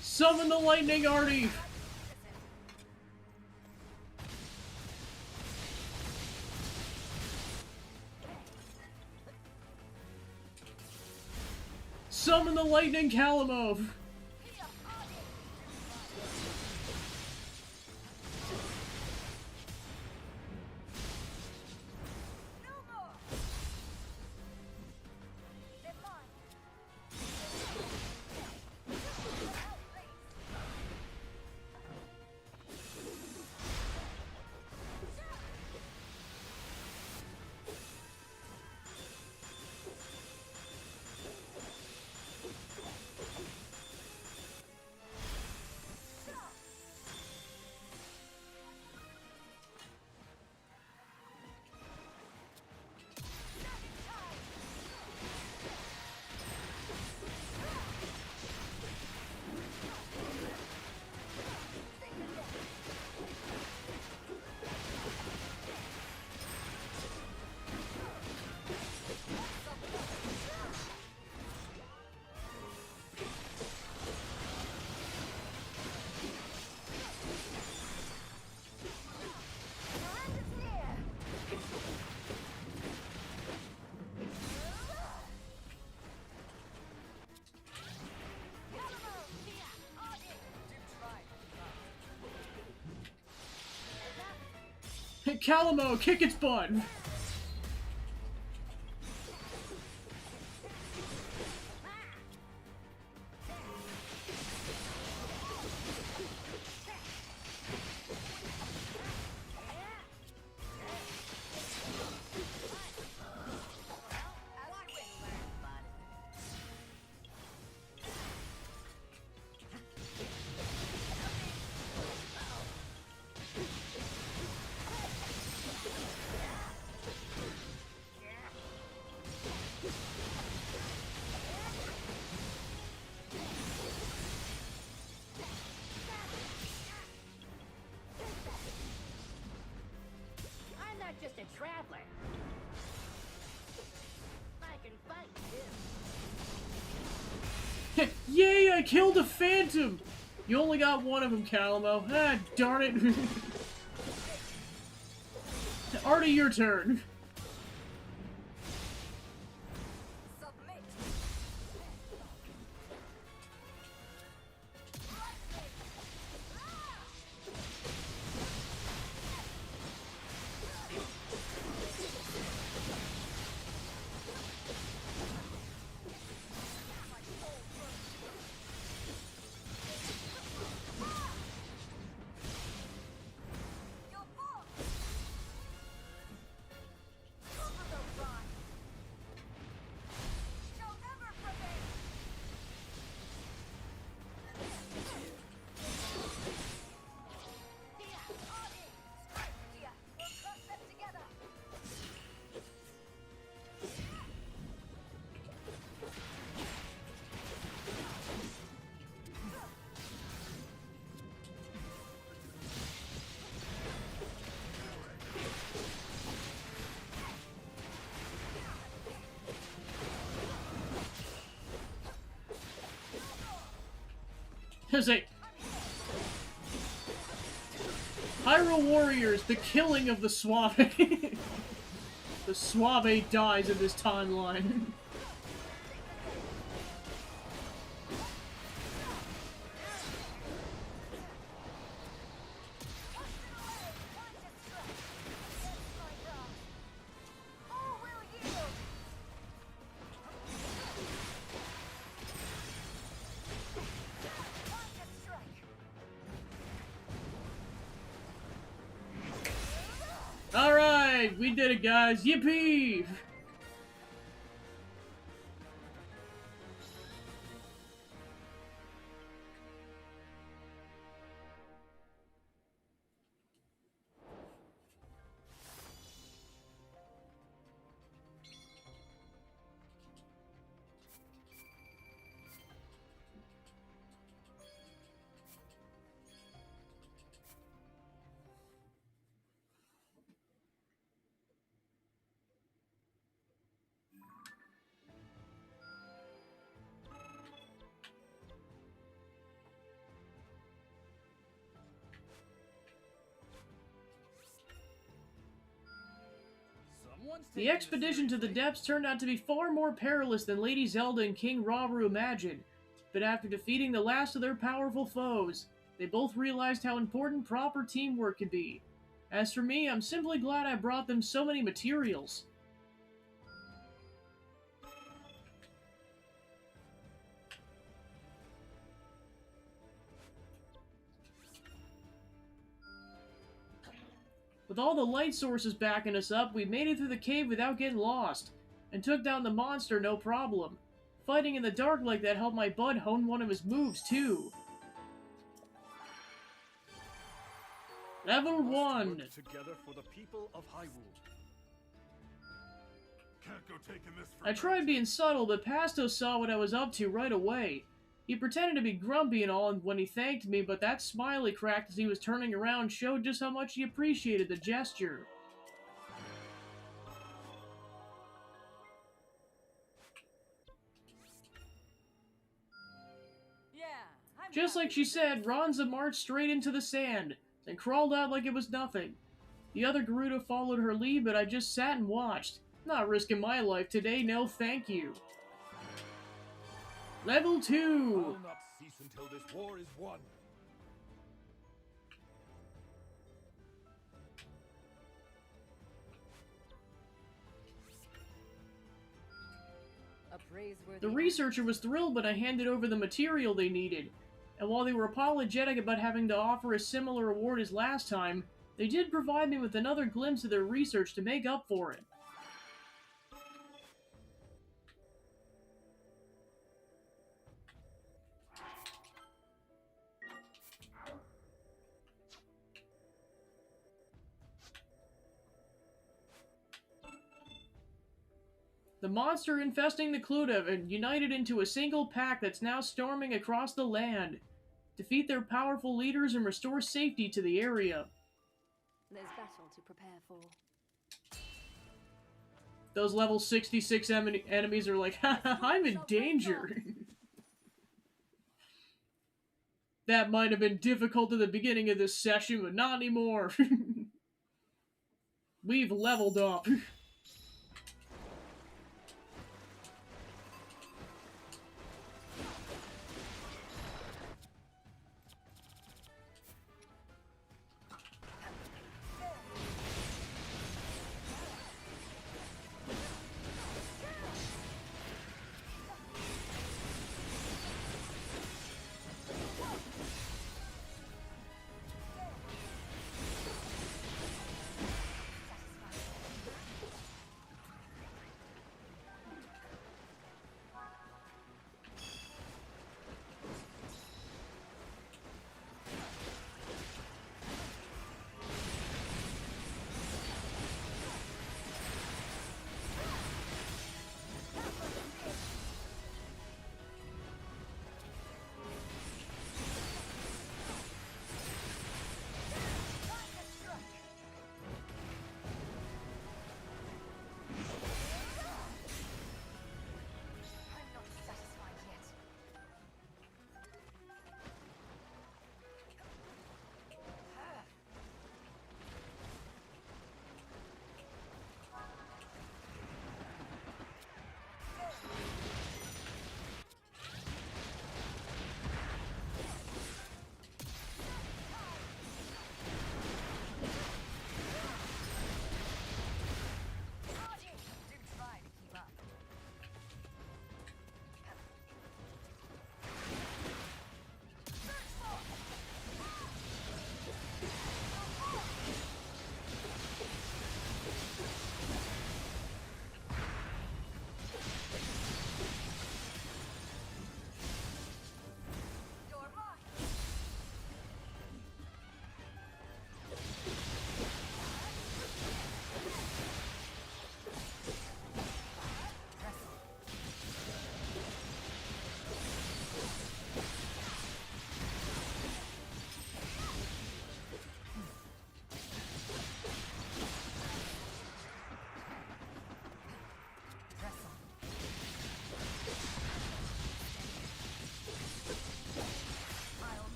Summon the Lightning Artie! Summon the Lightning Calamo! Calamo, kick its butt! I'm not just a traveler. I can fight too. Yay, I killed a phantom! You only got one of them, Calamo. Ah, darn it. Artie, your turn. Submit. There's a Hyrule Warriors, the killing of the Suave. The Suave dies in this timeline. Alright, we did it, guys. Yippee! The expedition to the depths turned out to be far more perilous than Lady Zelda and King Rauru imagined. But after defeating the last of their powerful foes, they both realized how important proper teamwork can be. As for me, I'm simply glad I brought them so many materials. With all the light sources backing us up, we made it through the cave without getting lost, and took down the monster no problem. Fighting in the dark like that helped my bud hone one of his moves, too. Level 1! Together for the people of Hyrule. Can't go taking this for I tried being subtle, but Pasto saw what I was up to right away. He pretended to be grumpy and all when he thanked me, but that smile he cracked as he was turning around showed just how much he appreciated the gesture. Just like she said, Ronza marched straight into the sand, and crawled out like it was nothing. The other Gerudo followed her lead, but I just sat and watched. Not risking my life today, no thank you. Level 2! I'll not cease until this war is won. praiseworthy. The researcher was thrilled when I handed over the material they needed, and while they were apologetic about having to offer a similar award as last time, they did provide me with another glimpse of their research to make up for it. The monster infesting the Cluta have united into a single pack that's now storming across the land. Defeat their powerful leaders and restore safety to the area. There's battle to prepare for. Those level 66 enemies are like, haha, I'm in danger. That might have been difficult at the beginning of this session, but not anymore. We've leveled up.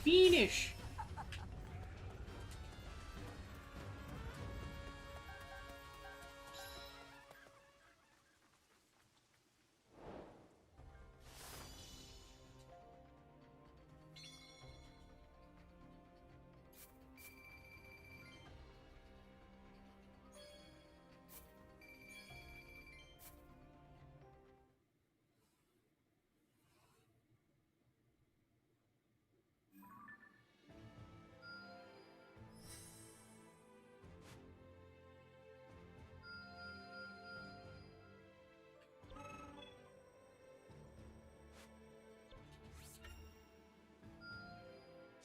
Fiendish!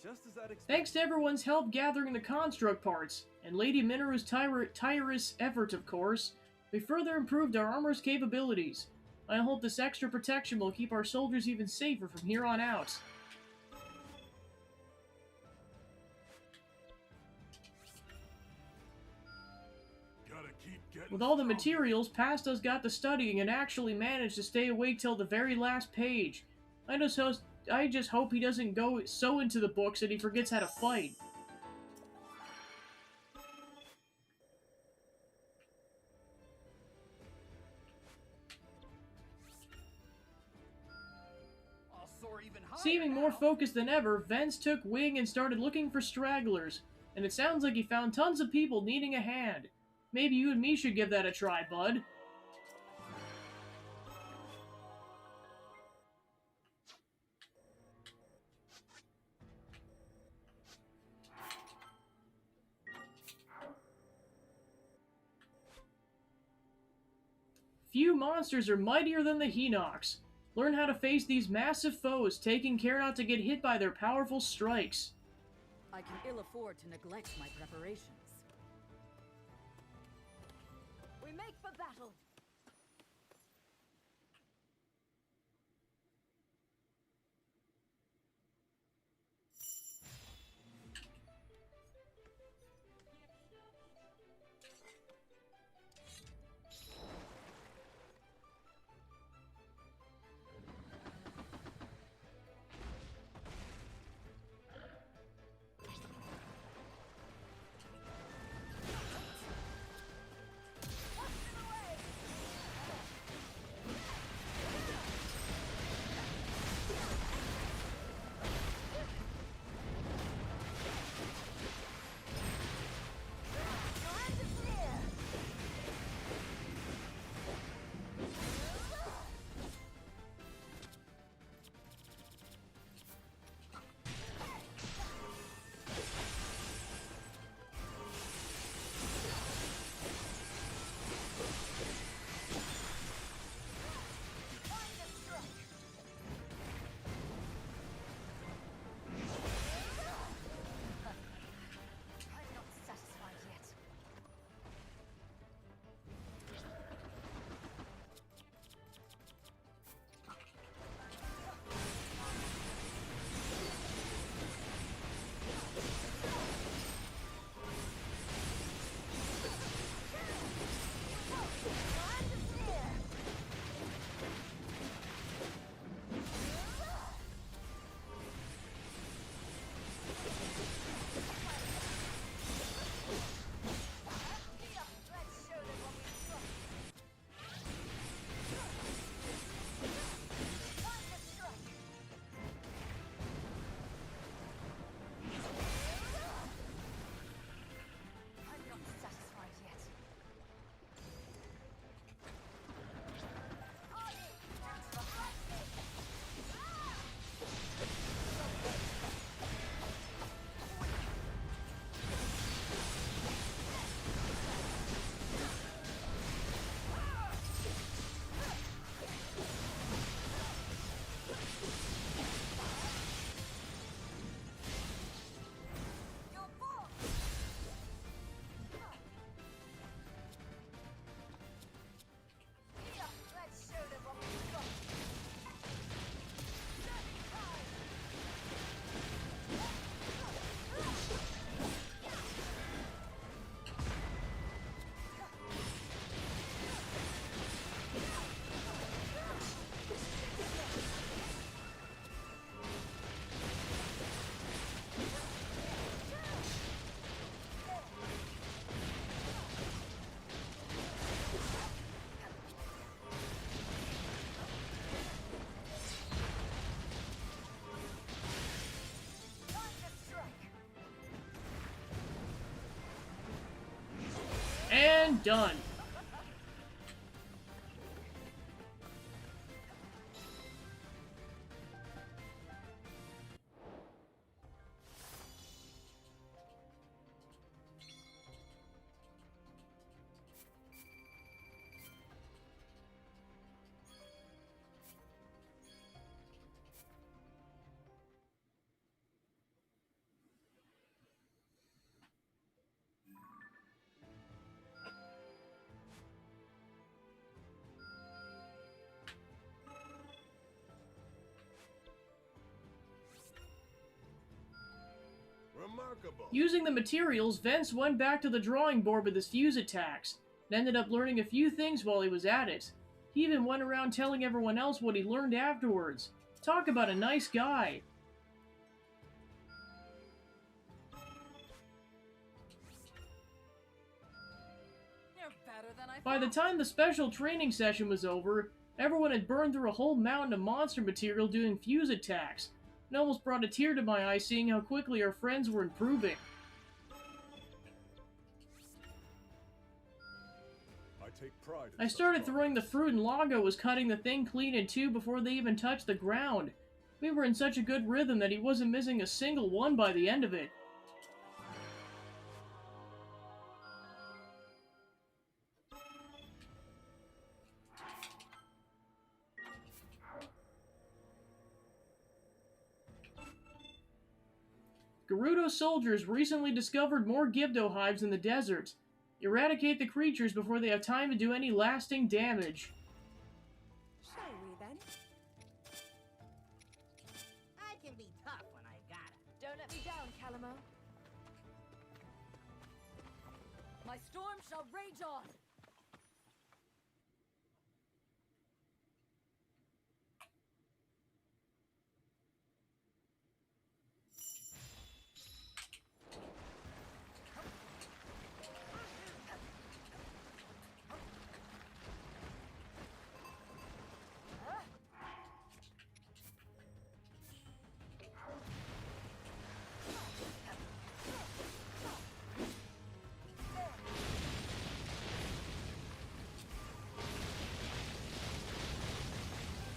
Just as I'd expected. Thanks to everyone's help gathering the construct parts, and Lady Mineru's tireless effort, of course, we further improved our armor's capabilities. I hope this extra protection will keep our soldiers even safer from here on out. With all the materials, past us got to studying and actually managed to stay awake till the very last page. I just hope he doesn't go so into the books that he forgets how to fight. Seeming more focused than ever, Vence took wing and started looking for stragglers. And it sounds like he found tons of people needing a hand. Maybe you and me should give that a try, bud. Few monsters are mightier than the Hinox. Learn how to face these massive foes, taking care not to get hit by their powerful strikes. I can ill afford to neglect my preparations. We make for battle! And done. Remarkable. Using the materials, Vince went back to the drawing board with his fuse attacks, and ended up learning a few things while he was at it. He even went around telling everyone else what he learned afterwards. Talk about a nice guy. You're better than I By the thought. time the special training session was over, everyone had burned through a whole mountain of monster material doing fuse attacks. It almost brought a tear to my eye seeing how quickly our friends were improving. I take pride in I such started progress. throwing the fruit and Longo was cutting the thing clean in two before they even touched the ground. We were in such a good rhythm that he wasn't missing a single one by the end of it. Gerudo soldiers recently discovered more Gibdo hives in the desert. Eradicate the creatures before they have time to do any lasting damage. Shall we then? I can be tough when I gotta. Don't let me down, Calamo. My storm shall rage on.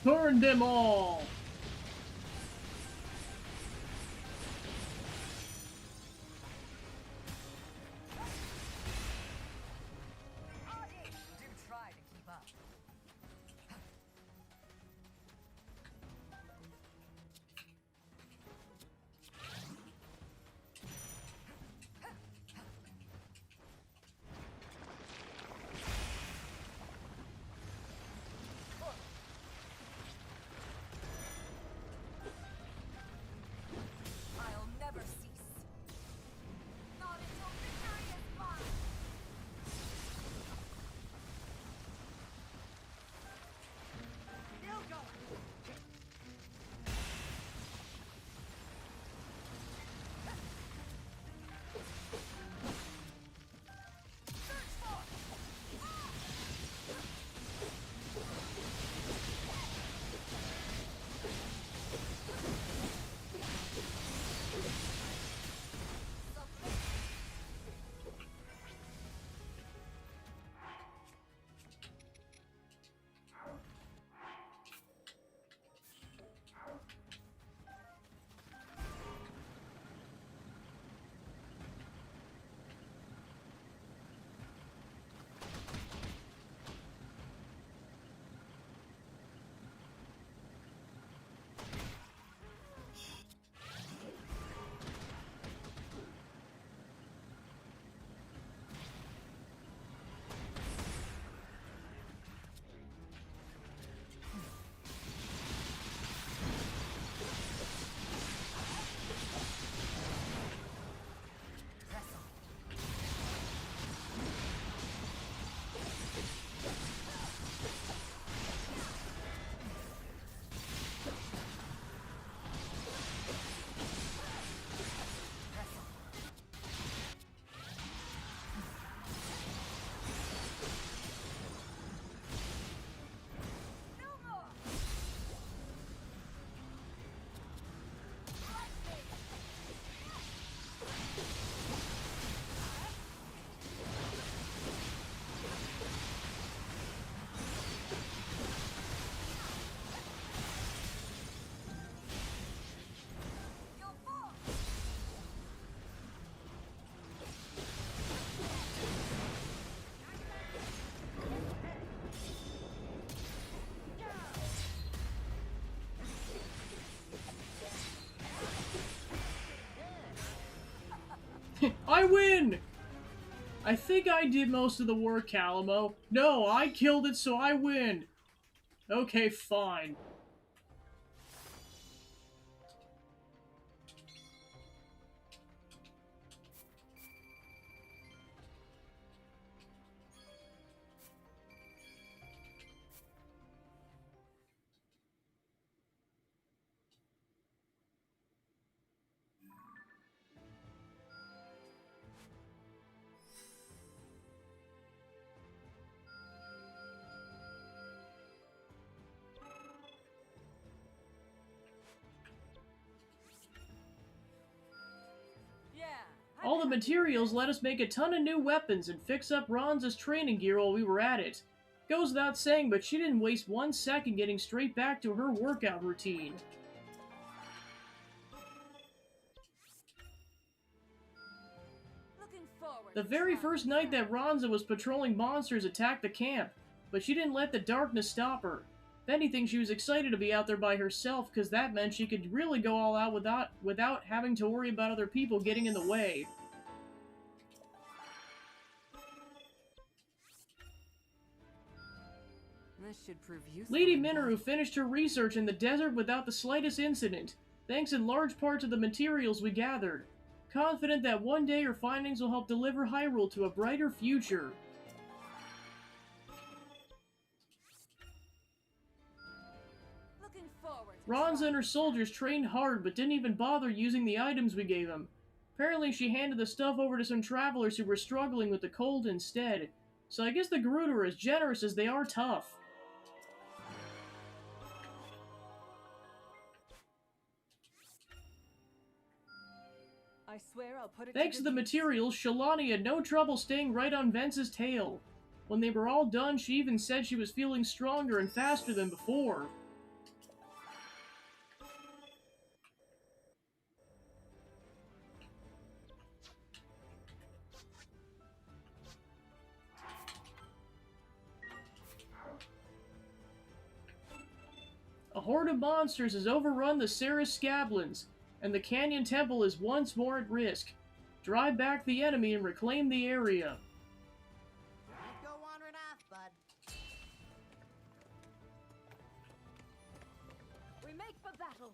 Burn them all! Do try to keep up. I'll never cease. Not until victory is mine. Still going. I win! I think I did most of the work, Calamo. No, I killed it, so I win. Okay, fine. the materials let us make a ton of new weapons and fix up Ronza's training gear while we were at it. Goes without saying, but she didn't waste 1 second getting straight back to her workout routine. Looking forward The to very trying first night that Ronza was patrolling, monsters attacked the camp, but she didn't let the darkness stop her. If anything, she was excited to be out there by herself, because that meant she could really go all out without having to worry about other people getting in the way. This should prove useful. Lady Minoru finished her research in the desert without the slightest incident, thanks in large part to the materials we gathered. Confident that one day her findings will help deliver Hyrule to a brighter future. Looking forward to Ronza and her trying soldiers trained hard but didn't even bother using the items we gave them. Apparently she handed the stuff over to some travelers who were struggling with the cold instead. So I guess the Gerudo are as generous as they are tough. I swear I'll put it Thanks to the good use. materials, Shalani had no trouble staying right on Vence's tail. When they were all done, she even said she was feeling stronger and faster than before. A horde of monsters has overrun the Ceres Scablins, and the Canyon Temple is once more at risk. Drive back the enemy and reclaim the area. Can't go wandering off, bud. We make for battle.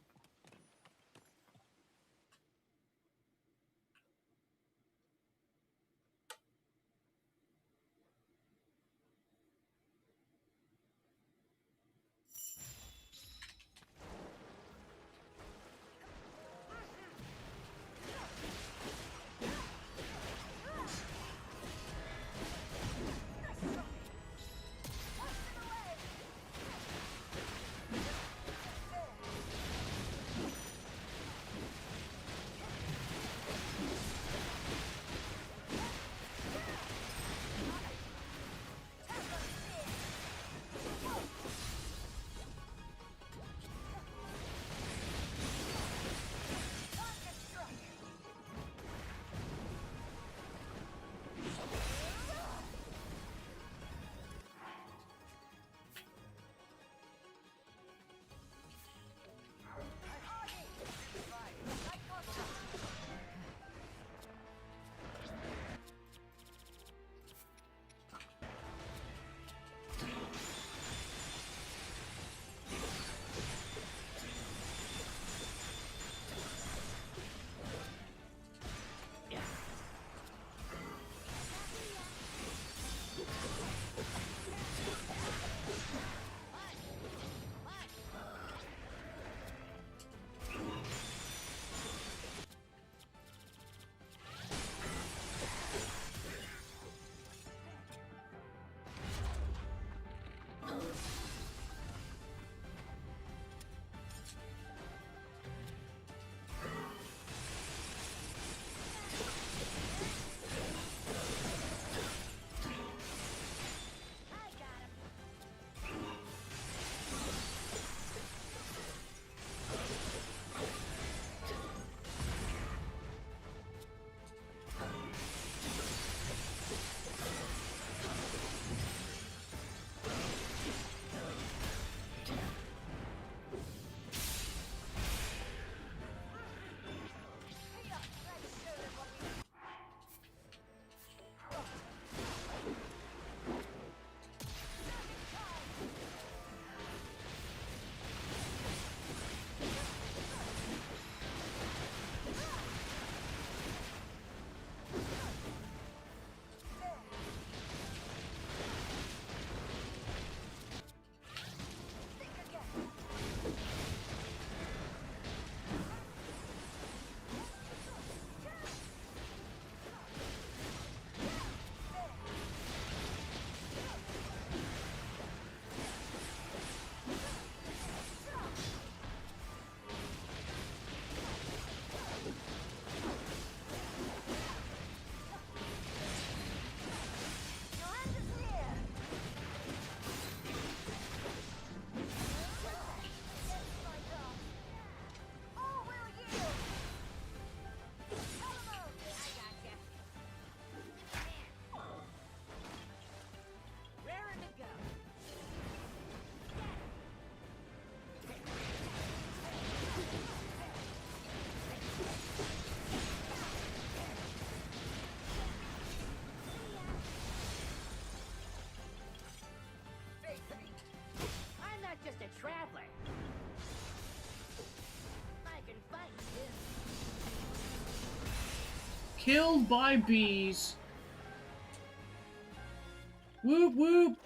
traveler. I can fight too. Killed by bees. Whoop whoop.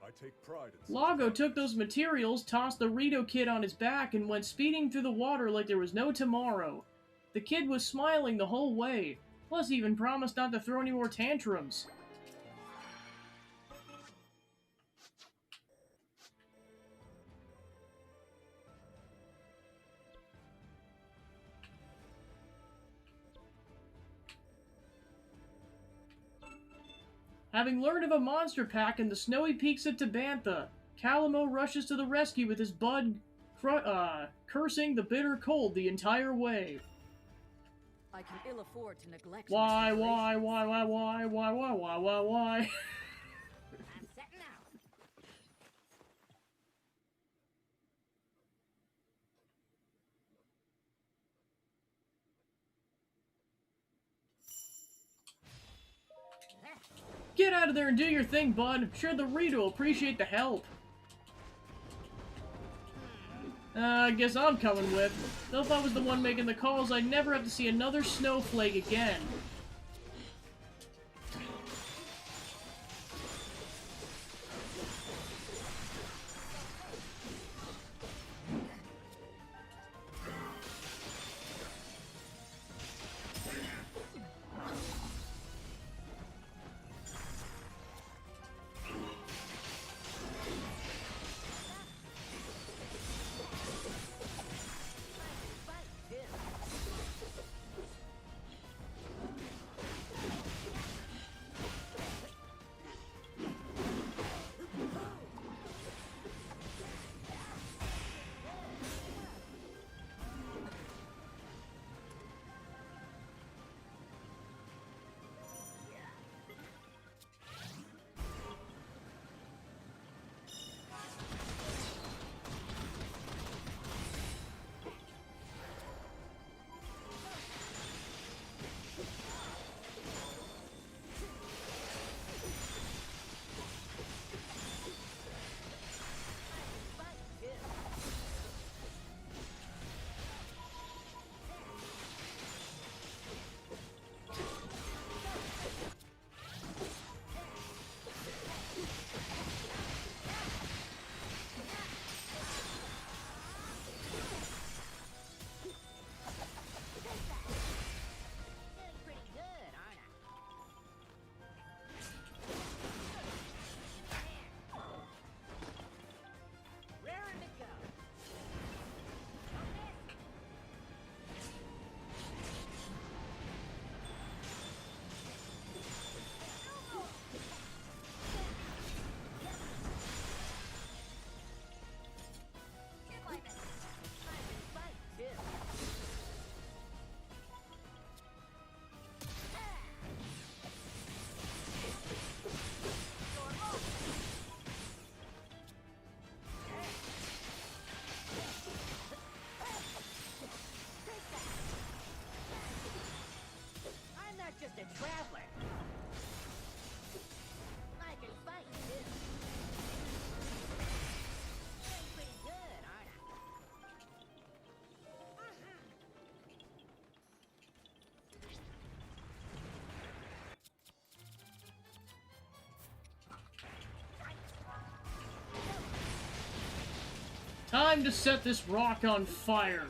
I take pride in Lago took those materials, tossed the Rito kid on his back, and went speeding through the water like there was no tomorrow. The kid was smiling the whole way, plus he even promised not to throw any more tantrums. Having learned of a monster pack in the snowy peaks of Tabantha, Calamo rushes to the rescue with his bud cursing the bitter cold the entire way. I can ill afford to neglect. Why? I'm setting out. Get out of there and do your thing, bud. I'm sure the Rito will appreciate the help. I guess I'm coming with. Though if I was the one making the calls, I'd never have to see another snowflake again. Just a traveler. I can fight too. I'm pretty good, aren't I? Time to set this rock on fire.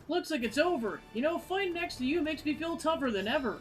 Looks like it's over. You know, fighting next to you makes me feel tougher than ever.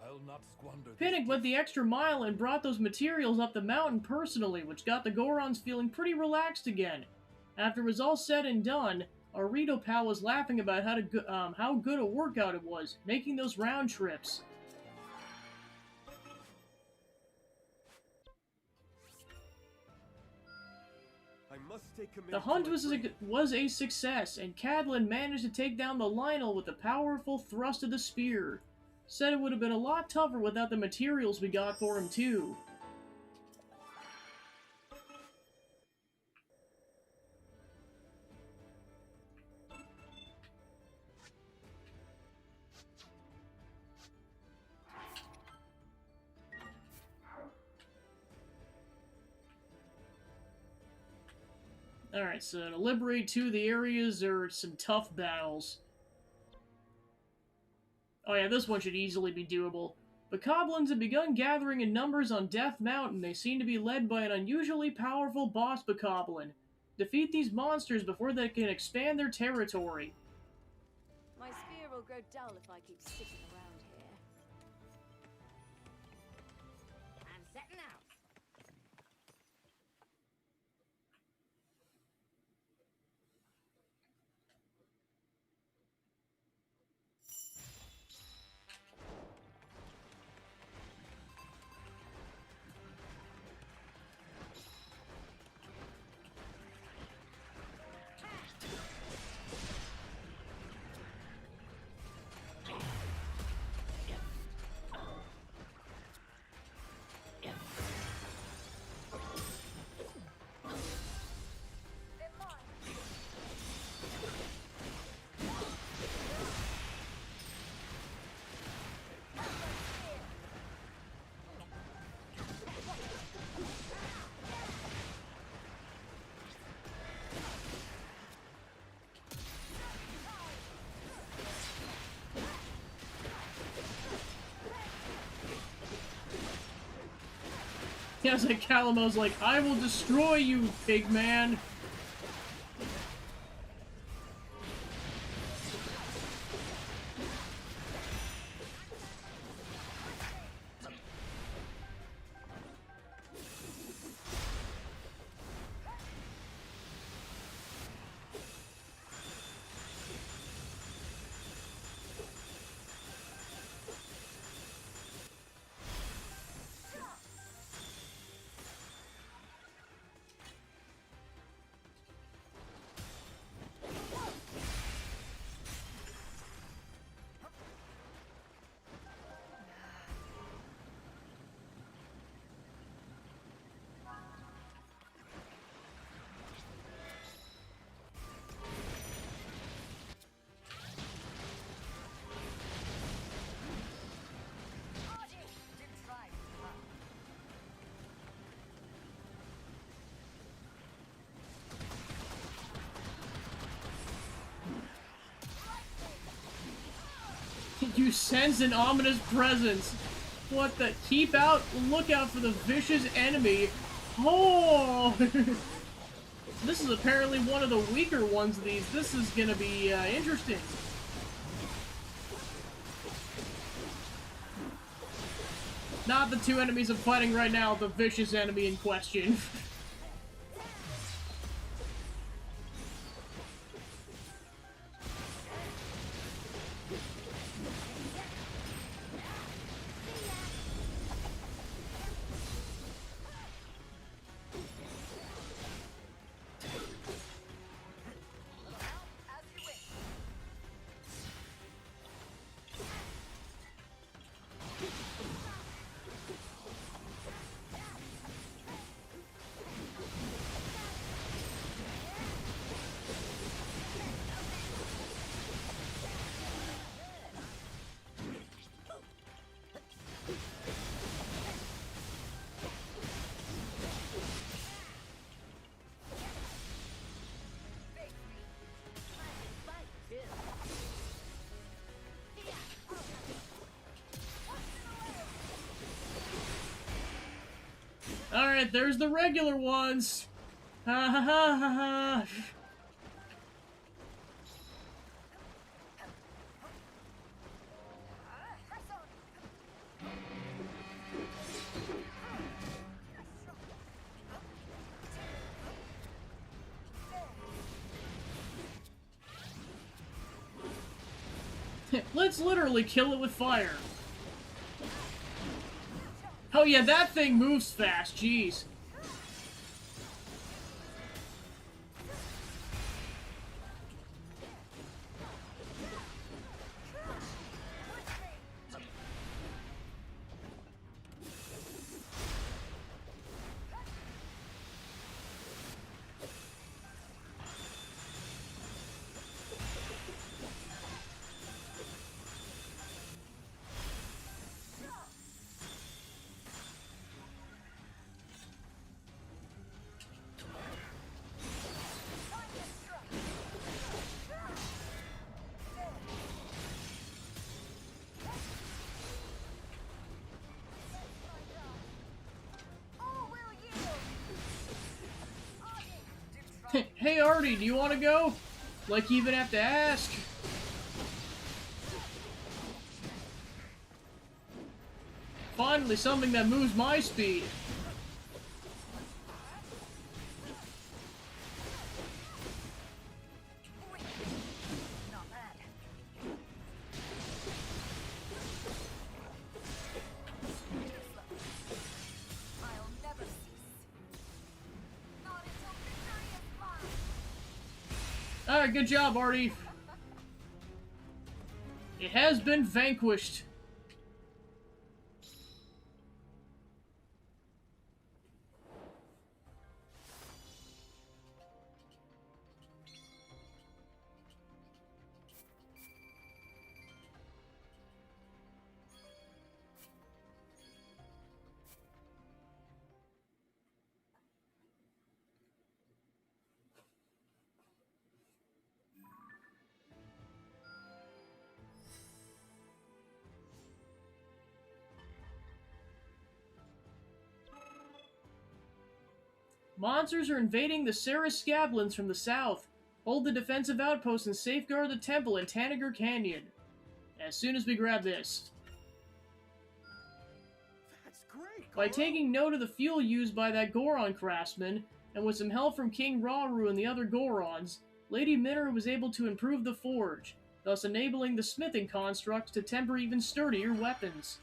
I'll not squander Pinnock went the extra mile and brought those materials up the mountain personally, which got the Gorons feeling pretty relaxed again. After it was all said and done, our Rito pal was laughing about how good a workout it was, making those round trips. I must stay committed The hunt was a success, and Cadlin managed to take down the Lionel with the powerful thrust of the spear. Said it would have been a lot tougher without the materials we got for him, too. Alright, so to liberate two of the areas, there are some tough battles. Oh yeah, this one should easily be doable. The Bokoblins have begun gathering in numbers on Death Mountain. They seem to be led by an unusually powerful boss Bokoblin. Defeat these monsters before they can expand their territory. My spear will grow dull if I keep sitting around here. I'm setting out. Yeah, it's like Calamo's like, I will destroy you, pig man. You sense an ominous presence. What the? Keep out, look out for the vicious enemy. Oh! This is apparently one of the weaker ones of these. This is gonna be interesting. Not the two enemies I'm fighting right now, the vicious enemy in question. it, there's the regular ones. Ha ha ha ha ha. Let's literally kill it with fire. Oh yeah, that thing moves fast, jeez. Hey Artie, do you want to go? Like you even have to ask. Finally, something that moves my speed. Alright, good job, Artie. It has been vanquished. Monsters are invading the Ceres Scablins from the south. Hold the defensive outpost and safeguard the temple in Tanager Canyon. As soon as we grab this. That's great. By taking note of the fuel used by that Goron craftsman, and with some help from King Rauru and the other Gorons, Lady Minner was able to improve the forge, thus enabling the smithing construct to temper even sturdier weapons.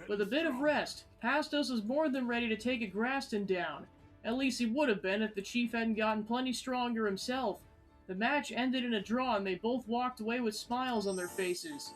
With a bit of rest, Pastos was more than ready to take a Graston down. At least he would have been if the chief hadn't gotten plenty stronger himself. The match ended in a draw and they both walked away with smiles on their faces.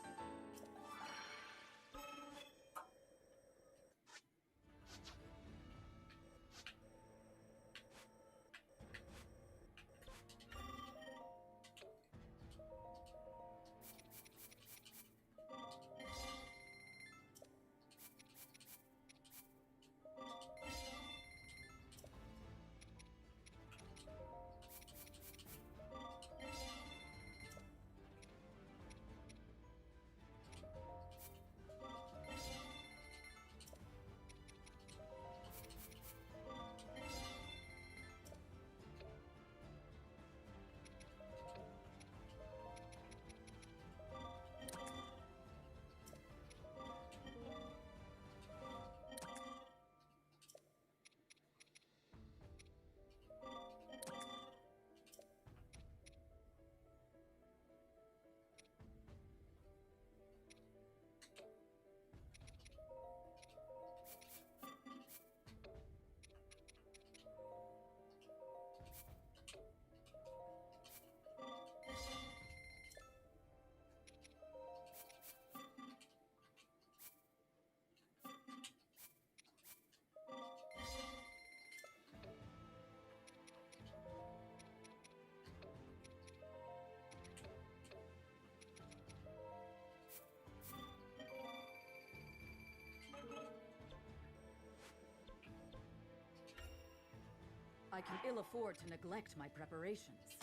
I can ill afford to neglect my preparations.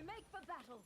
make for battle!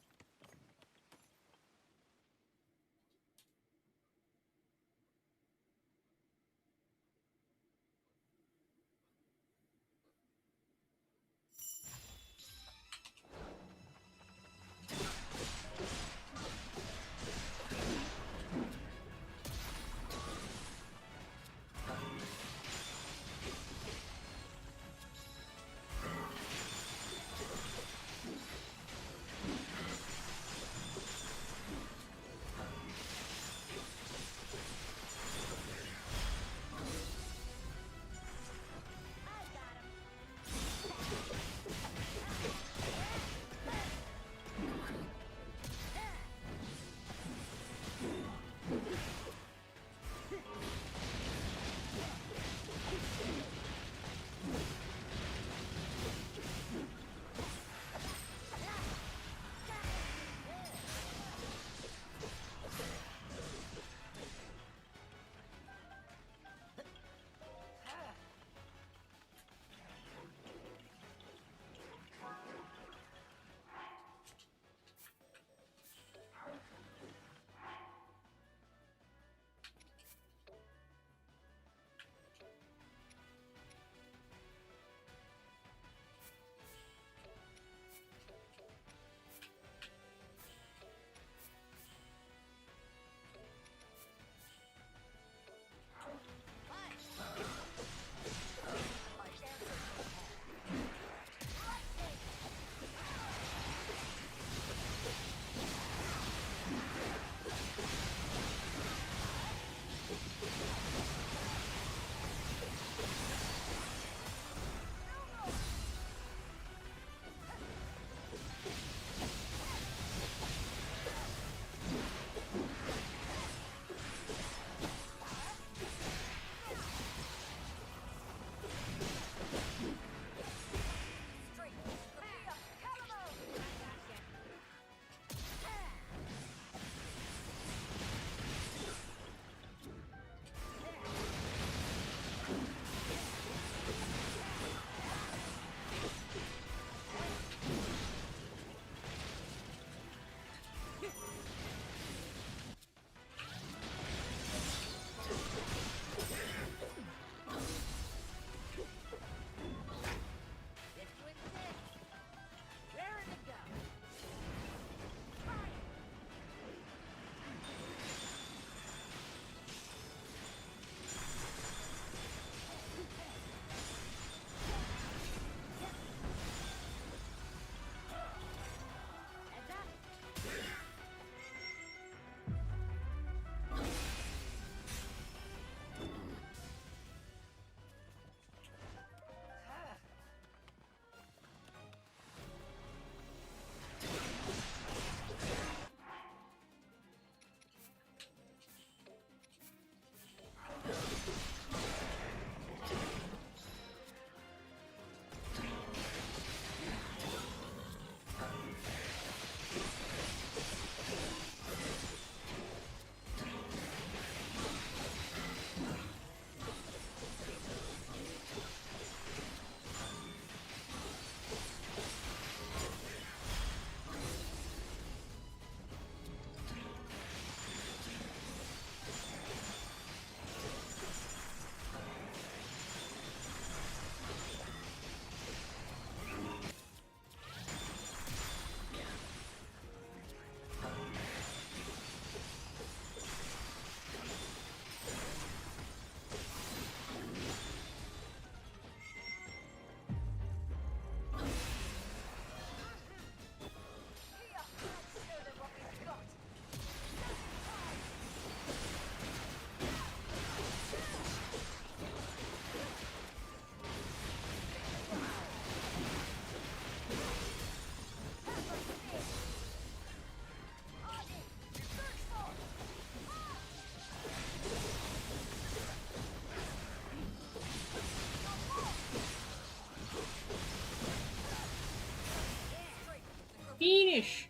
Finish!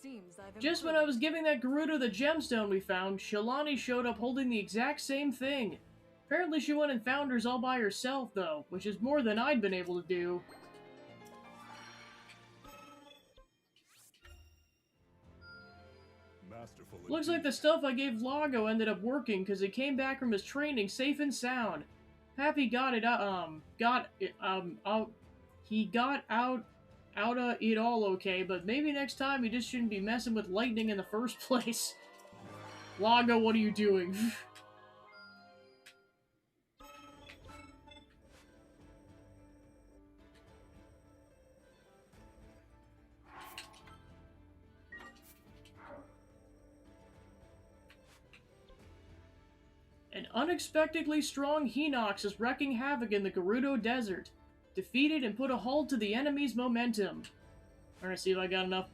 seems I've Just when I was giving that Gerudo the gemstone we found, Shalani showed up holding the exact same thing. Apparently she went and found hers all by herself, though, which is more than I'd been able to do. Masterful. Looks like the stuff I gave Lago ended up working because he came back from his training safe and sound. Happy got it, he got out of it all okay, but maybe next time he just shouldn't be messing with lightning in the first place. Lago, what are you doing? An unexpectedly strong Hinox is wreaking havoc in the Gerudo Desert. Defeated and put a halt to the enemy's momentum. I'm gonna see if I got enough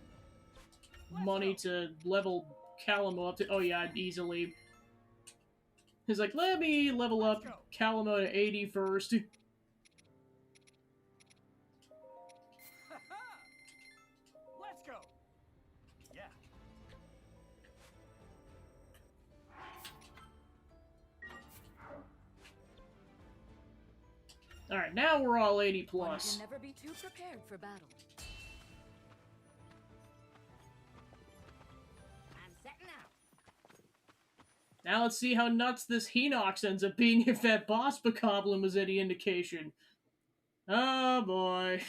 money to level Calamo up to... Oh yeah, easily. He's like, let me level up Calamo to 80 first. Let's go. Yeah. Oh, Alright, now we're all 80 One plus. can never be too prepared for battle. I'm setting out. Now let's see how nuts this Hinox ends up being if that boss bokoblin was any indication. Oh boy.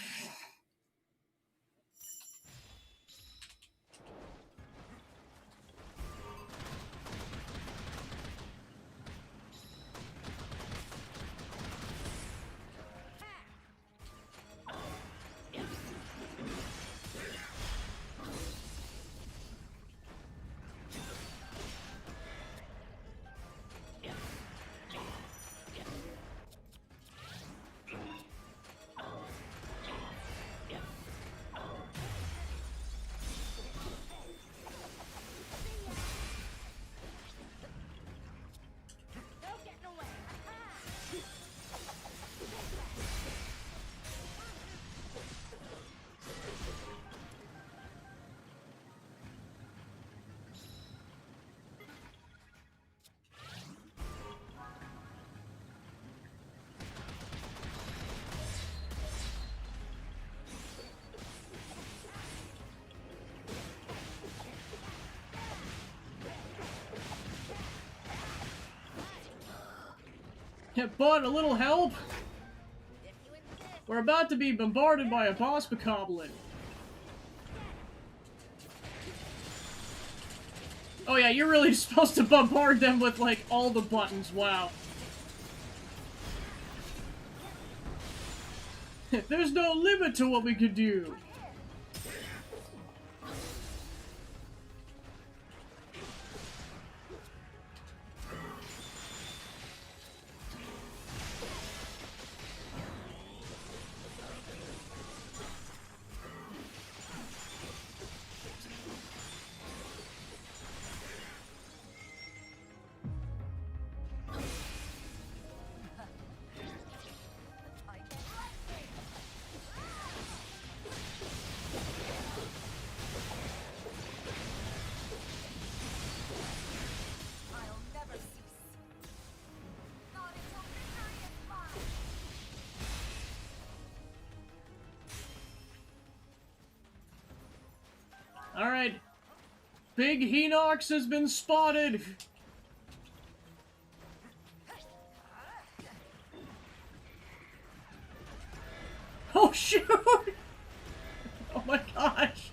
No getting away. Yeah, bud, a little help? If you insist. We're about to be bombarded by a boss bokoblin. Oh yeah, you're really supposed to bombard them with, like, all the buttons, wow. There's no limit to what we could do. I'll never cease. Not until victory is mine. Alright. Big Hinox has been spotted. Oh shoot! Oh my gosh!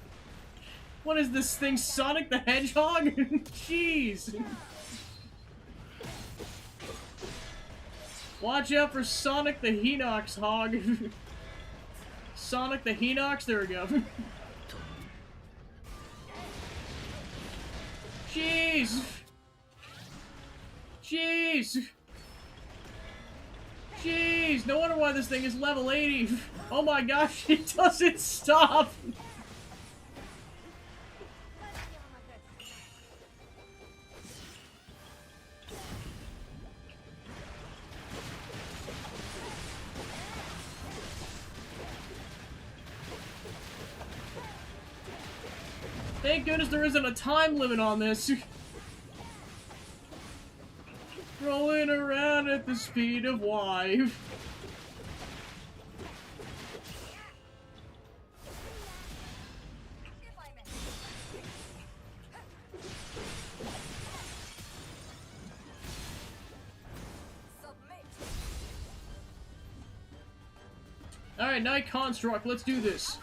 What is this thing, Sonic the Hedgehog? Jeez! Watch out for Sonic the Hinox Hog. Sonic the Hinox, there we go. Jeez! Jeez! Jeez! No wonder why this thing is level 80. Oh my gosh, it doesn't stop! Thank goodness there isn't a time limit on this. Rolling around at the speed of light. Alright, Night Construct, let's do this.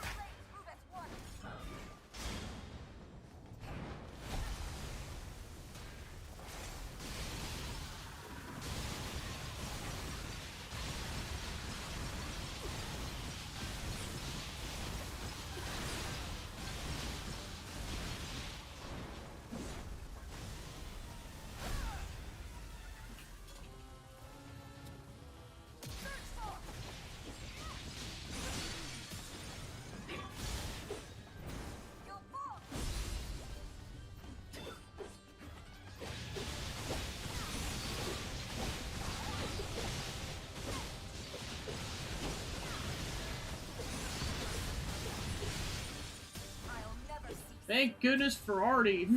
Thank goodness for Artie.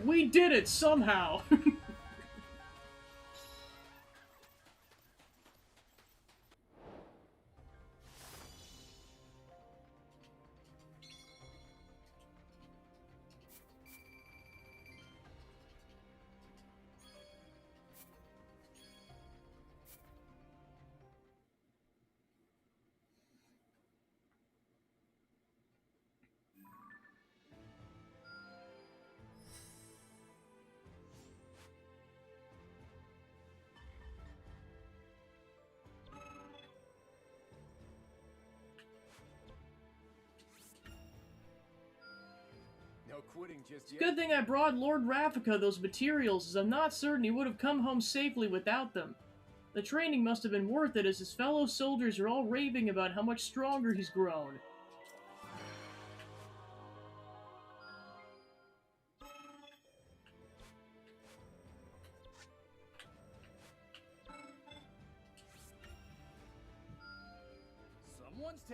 We did it somehow. No quitting just yet. Good thing I brought Lord Raffica those materials, as I'm not certain he would have come home safely without them. The training must have been worth it, as his fellow soldiers are all raving about how much stronger he's grown.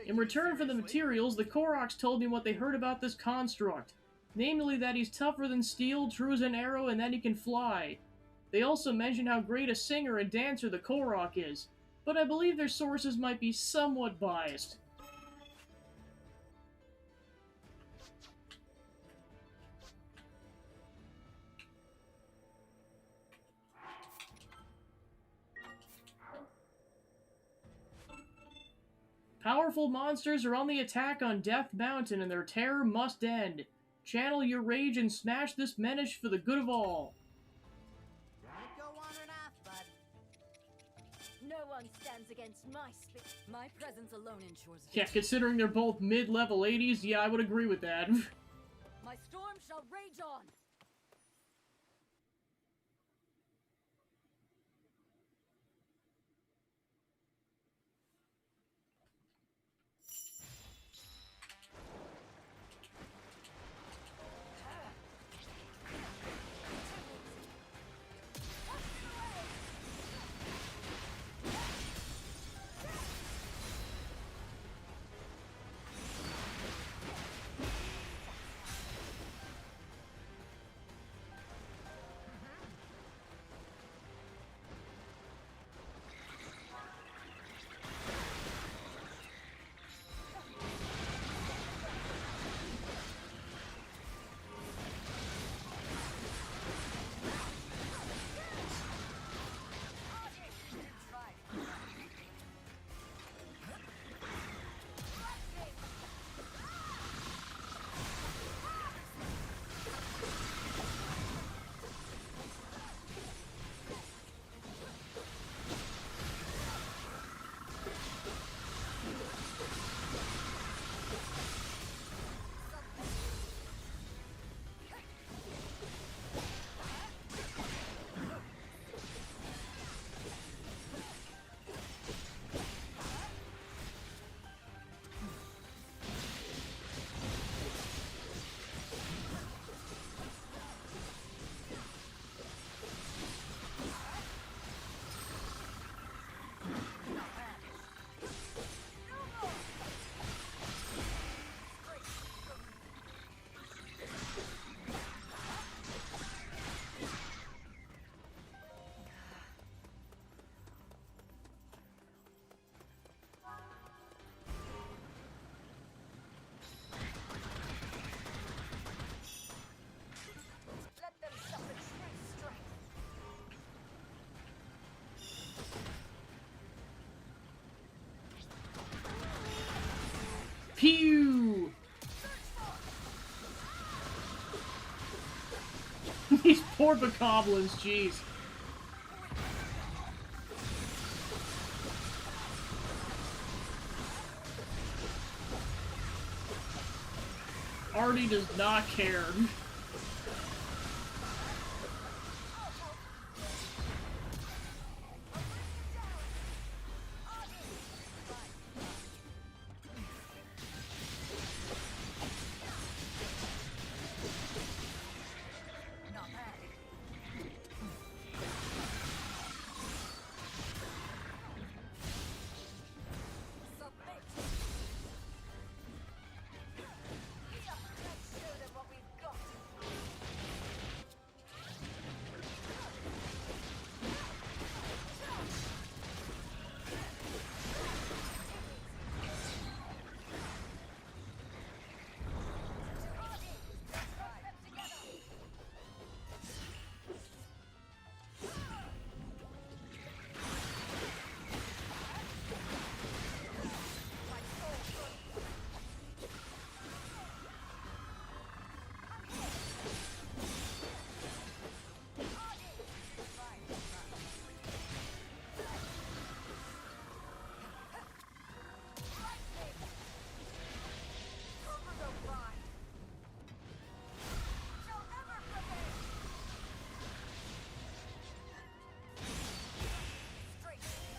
In return for the materials, the Koroks told me what they heard about this construct. Namely that he's tougher than steel, true as an arrow, and that he can fly. They also mentioned how great a singer and dancer the Korok is, but I believe their sources might be somewhat biased. Powerful monsters are on the attack on Death Mountain, and their terror must end. Channel your rage and smash this menace for the good of all. Go on or not, bud. No one stands against my spirit. My presence alone ensures Yeah, considering they're both mid-level 80s, yeah, I would agree with that. my storm shall rage on. Pew! These poor bokoblins, jeez. Artie does not care.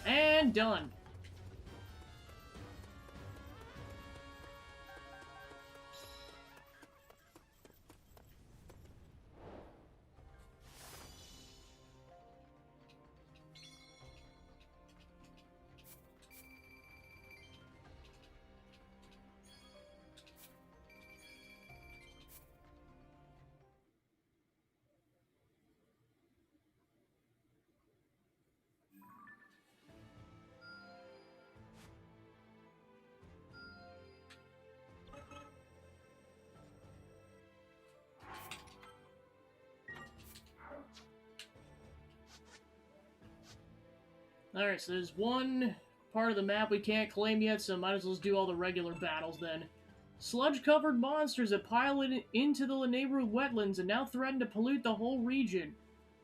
And done. Alright, so there's one part of the map we can't claim yet, so might as well just do all the regular battles then. Sludge-covered monsters have piled into the neighborhood wetlands and now threaten to pollute the whole region.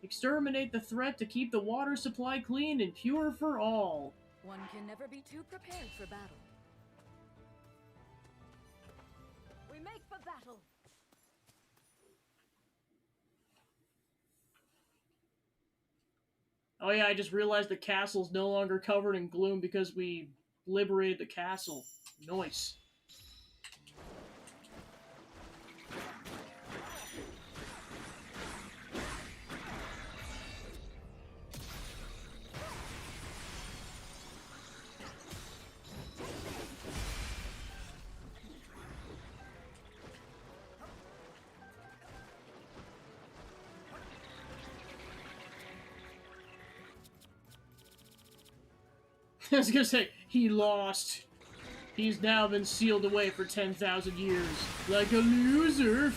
Exterminate the threat to keep the water supply clean and pure for all. One can never be too prepared for battle. We make for battle. Oh yeah, I just realized the castle's no longer covered in gloom because we liberated the castle. Nice. I was gonna say, he lost. He's now been sealed away for 10,000 years. Like a loser.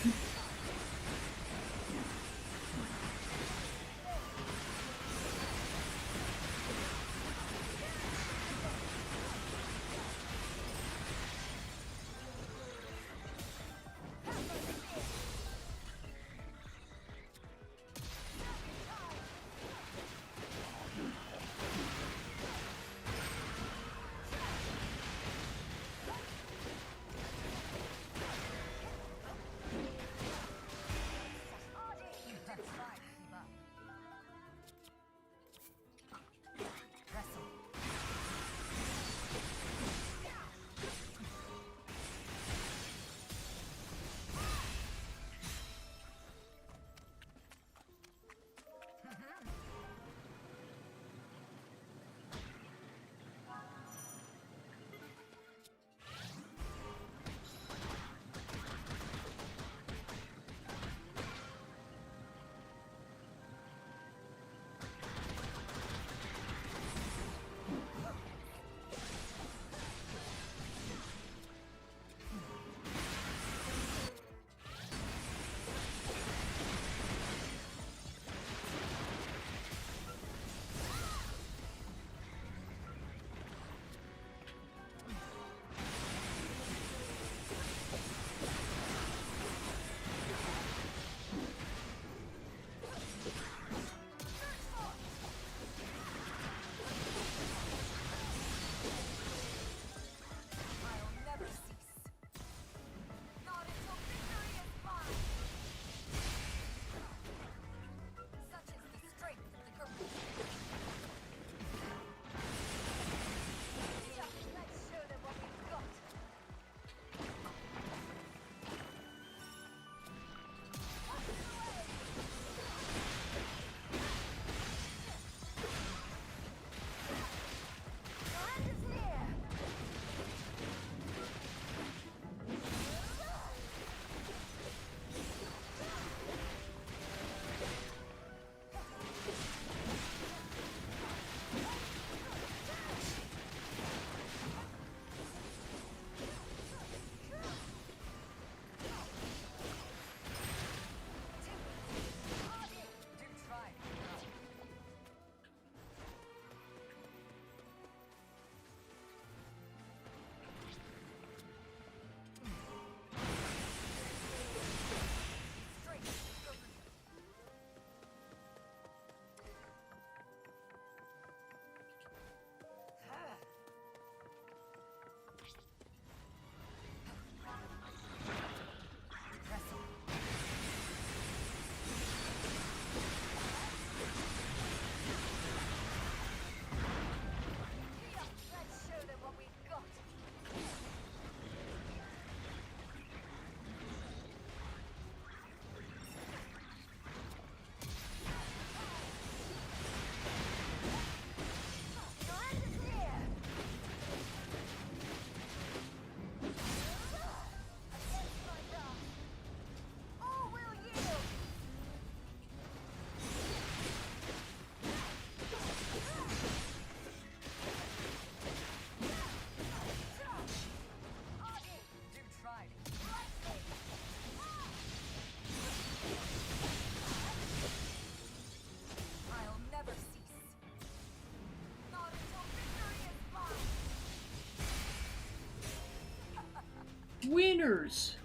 miners.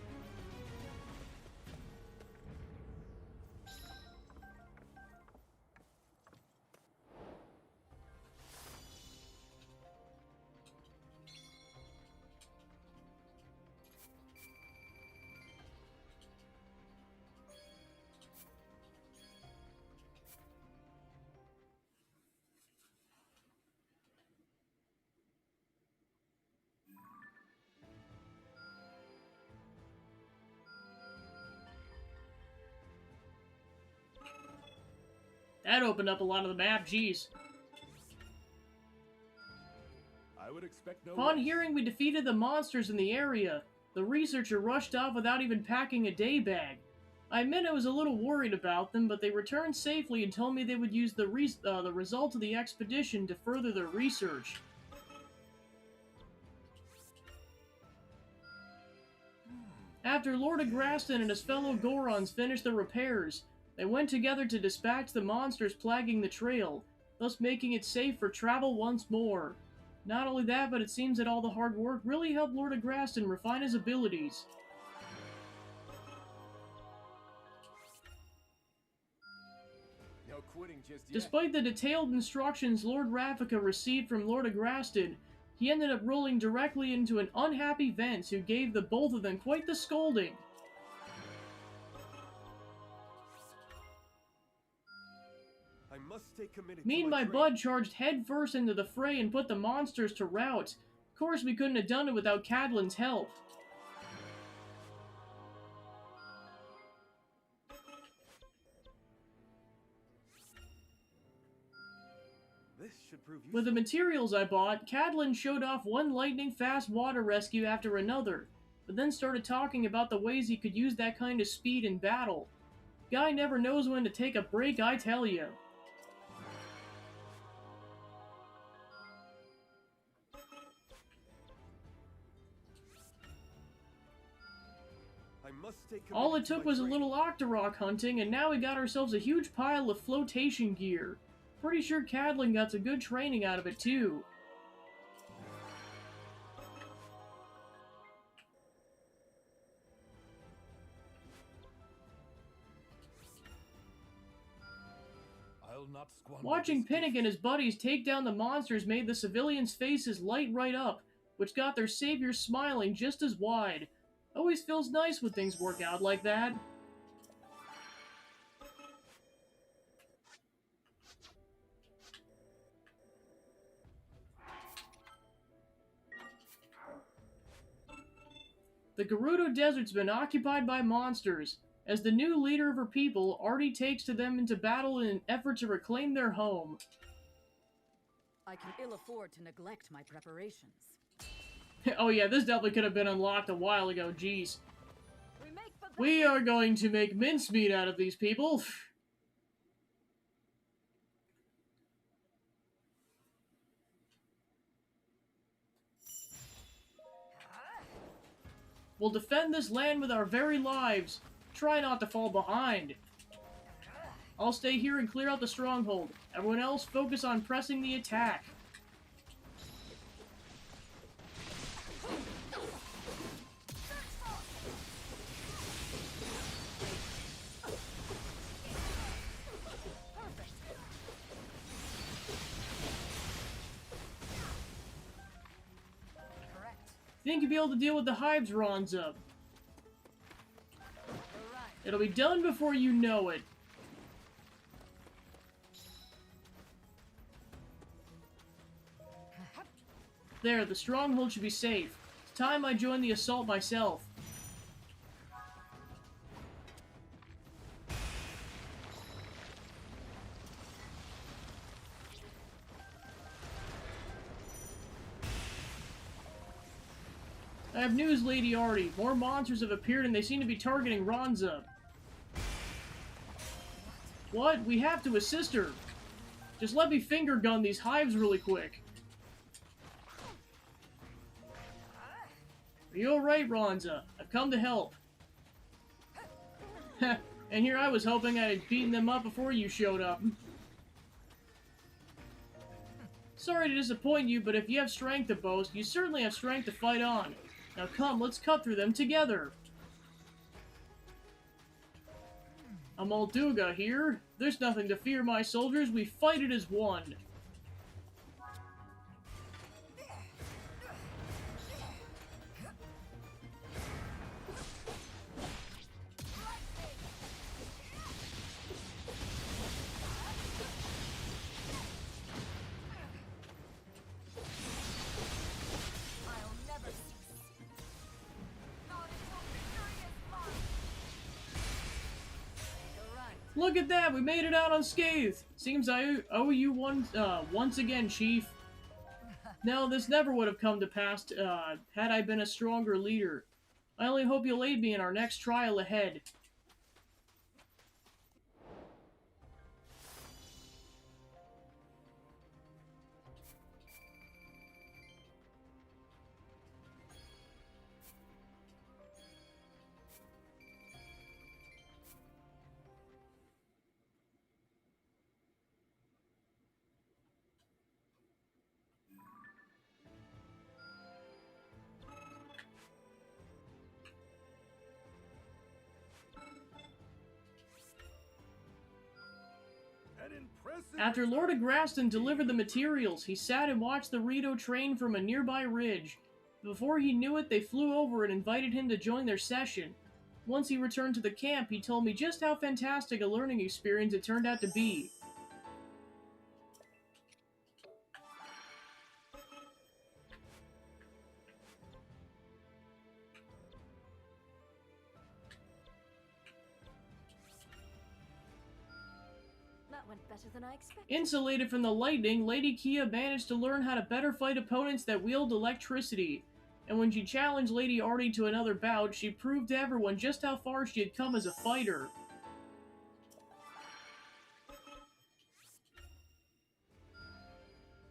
That opened up a lot of the map, jeez. I would expect no Upon less. hearing we defeated the monsters in the area, the researcher rushed off without even packing a day bag. I admit I was a little worried about them, but they returned safely and told me they would use the result of the expedition to further their research. After Lord Agraston and his fellow Gorons finished the repairs, they went together to dispatch the monsters plaguing the trail, thus making it safe for travel once more. Not only that, but it seems that all the hard work really helped Lord Agraston refine his abilities. No quitting just yet. Despite the detailed instructions Lord Ravnica received from Lord Agraston, he ended up rolling directly into an unhappy Vance who gave the both of them quite the scolding. I must stay committed Me to and my my training. bud charged headfirst into the fray and put the monsters to rout. Of course, we couldn't have done it without Cadlin's help. This should prove useful. With the materials I bought, Cadlin showed off one lightning-fast water rescue after another, but then started talking about the ways he could use that kind of speed in battle. Guy never knows when to take a break, I tell you. I must stay committed All it to took my was a training. little Octorok hunting, and now we got ourselves a huge pile of flotation gear. Pretty sure Cadlin got some good training out of it, too. I'll not squander Watching this gift. Pinnock and his buddies take down the monsters made the civilians' faces light right up, which got their saviors smiling just as wide. Always feels nice when things work out like that. The Gerudo Desert's been occupied by monsters, as the new leader of her people already takes to them into battle in an effort to reclaim their home. I can ill afford to neglect my preparations. Oh yeah, this definitely could have been unlocked a while ago, jeez. We make for We are going to make mincemeat out of these people. We'll defend this land with our very lives. Try not to fall behind. I'll stay here and clear out the stronghold. Everyone else focus on pressing the attack. Think you'll be able to deal with the hives, Ronza? It'll be done before you know it. There, the stronghold should be safe. It's time I join the assault myself. I have news, Lady Artie. More monsters have appeared and they seem to be targeting Ronza. What? We have to assist her. Just let me finger gun these hives really quick. Are you alright, Ronza? I've come to help. And here I was hoping I had beaten them up before you showed up. Sorry to disappoint you, but if you have strength to boast, you certainly have strength to fight on. Now come, let's cut through them together. I'm Alduga here. There's nothing to fear, my soldiers. We fight it as one. Look at that, we made it out unscathed. Seems I owe you one once again, Chief. No, this never would have come to pass had I been a stronger leader. I only hope you'll aid me in our next trial ahead. After Lord Agraston delivered the materials, he sat and watched the Rito train from a nearby ridge. Before he knew it, they flew over and invited him to join their session. Once he returned to the camp, he told me just how fantastic a learning experience it turned out to be. Went better than I expected. Insulated from the lightning, Lady Kia managed to learn how to better fight opponents that wield electricity. And when she challenged Lady Artie to another bout, she proved to everyone just how far she had come as a fighter.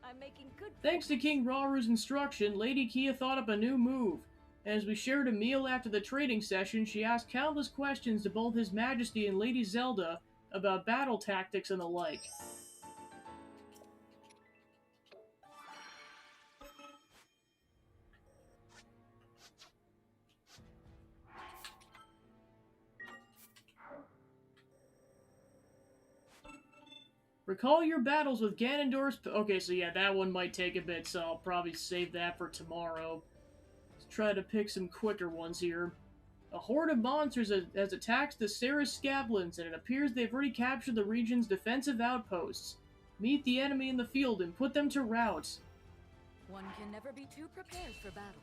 I'm making good. Thanks to King Raru's instruction, Lady Kia thought up a new move. And as we shared a meal after the trading session, she asked countless questions to both His Majesty and Lady Zelda about battle tactics and the like. Recall your battles with Ganondorf's... Okay, so yeah, that one might take a bit, so I'll probably save that for tomorrow. Let's try to pick some quicker ones here. A horde of monsters has attacked the Ceres Scablins, and it appears they've already captured the region's defensive outposts. Meet the enemy in the field and put them to rout. One can never be too prepared for battle.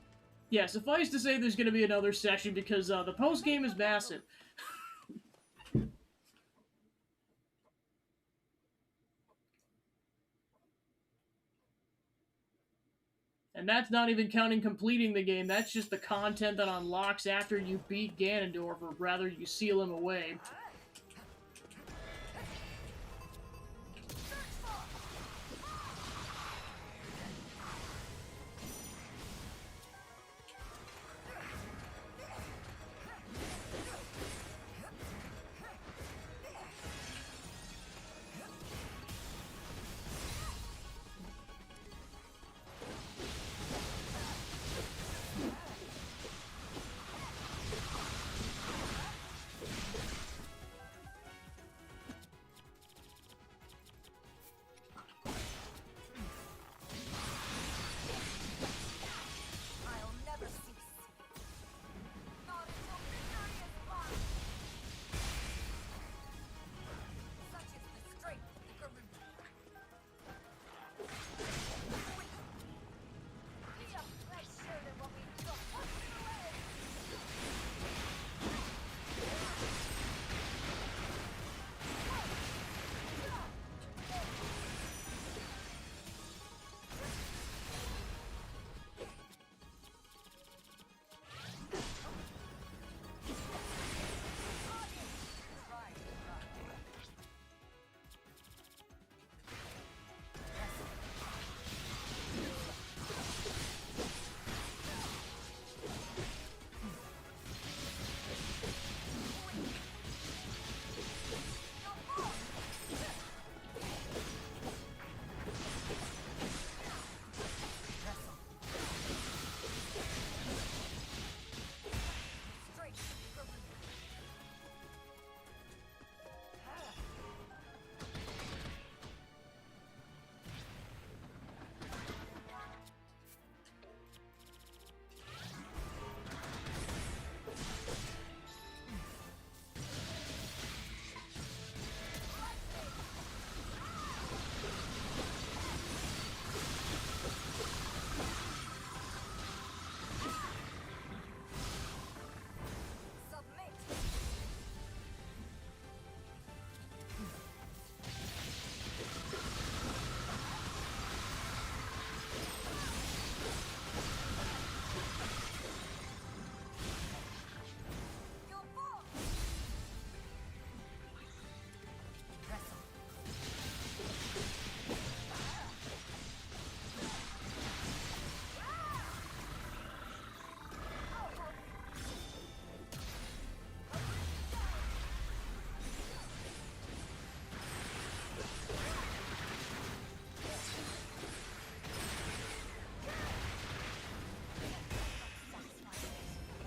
Yeah, suffice to say there's going to be another session because the post-game is massive. And that's not even counting completing the game, that's just the content that unlocks after you beat Ganondorf, or rather you seal him away.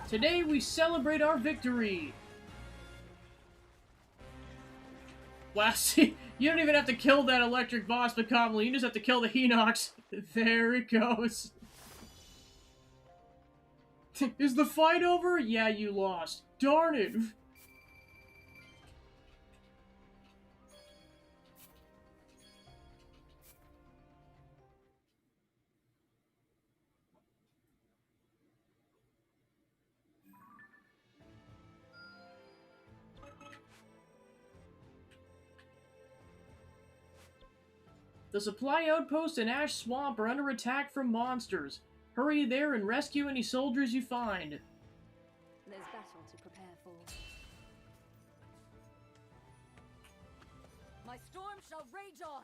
Today we celebrate our victory! Wow, see, you don't even have to kill that electric boss, Macomly. You just have to kill the Hinox. There it goes. Is the fight over? Yeah, you lost. Darn it. The supply outpost and Ash Swamp are under attack from monsters. Hurry there and rescue any soldiers you find. There's battle to prepare for. My storm shall rage on!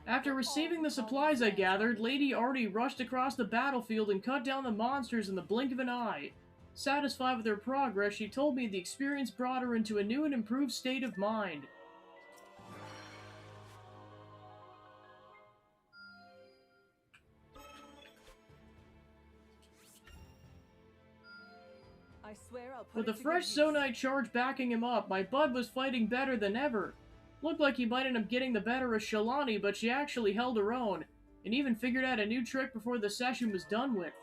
After receiving the supplies I gathered, Lady already rushed across the battlefield and cut down the monsters in the blink of an eye. Satisfied with her progress, she told me the experience brought her into a new and improved state of mind. I swear I'll put With it a to fresh good use. Zonite charge backing him up, my bud was fighting better than ever. Looked like he might end up getting the better of Shalani, but she actually held her own, and even figured out a new trick before the session was done with.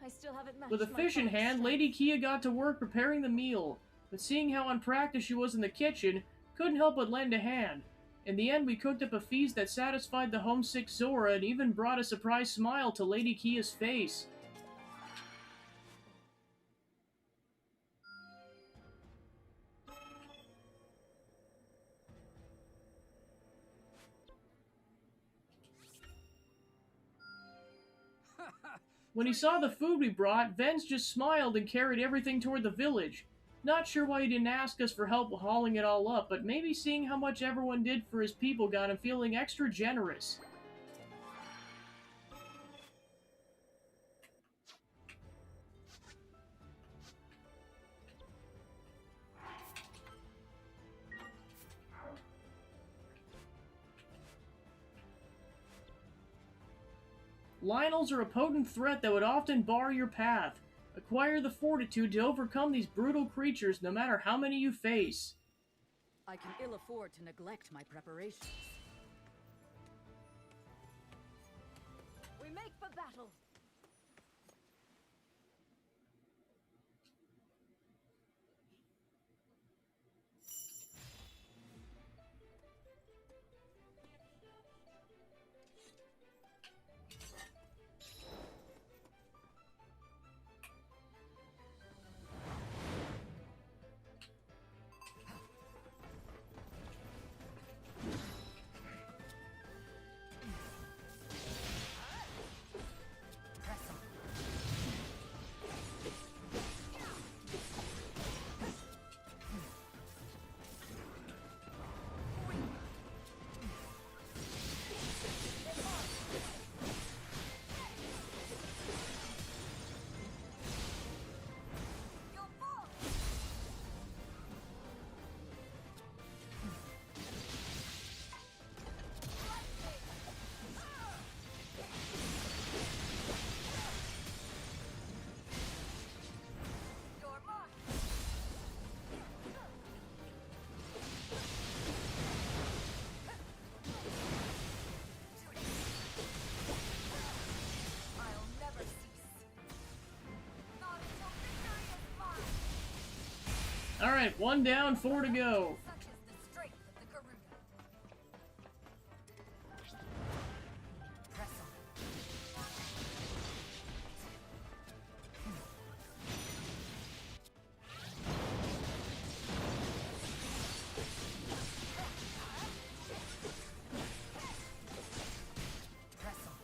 I still haven't matched With a my fish in father's hand, strength. Lady Kia got to work preparing the meal, but seeing how unpracticed she was in the kitchen, couldn't help but lend a hand. In the end, we cooked up a feast that satisfied the homesick Zora and even brought a surprise smile to Lady Kia's face. When he saw the food we brought, Vens just smiled and carried everything toward the village. Not sure why he didn't ask us for help hauling it all up, but maybe seeing how much everyone did for his people got him feeling extra generous. Lionels are a potent threat that would often bar your path. Acquire the fortitude to overcome these brutal creatures no matter how many you face. I can ill afford to neglect my preparations. We make for battle. Alright, 1 down, 4 to go. Such is the strength of the Garuda. Press on. Press on.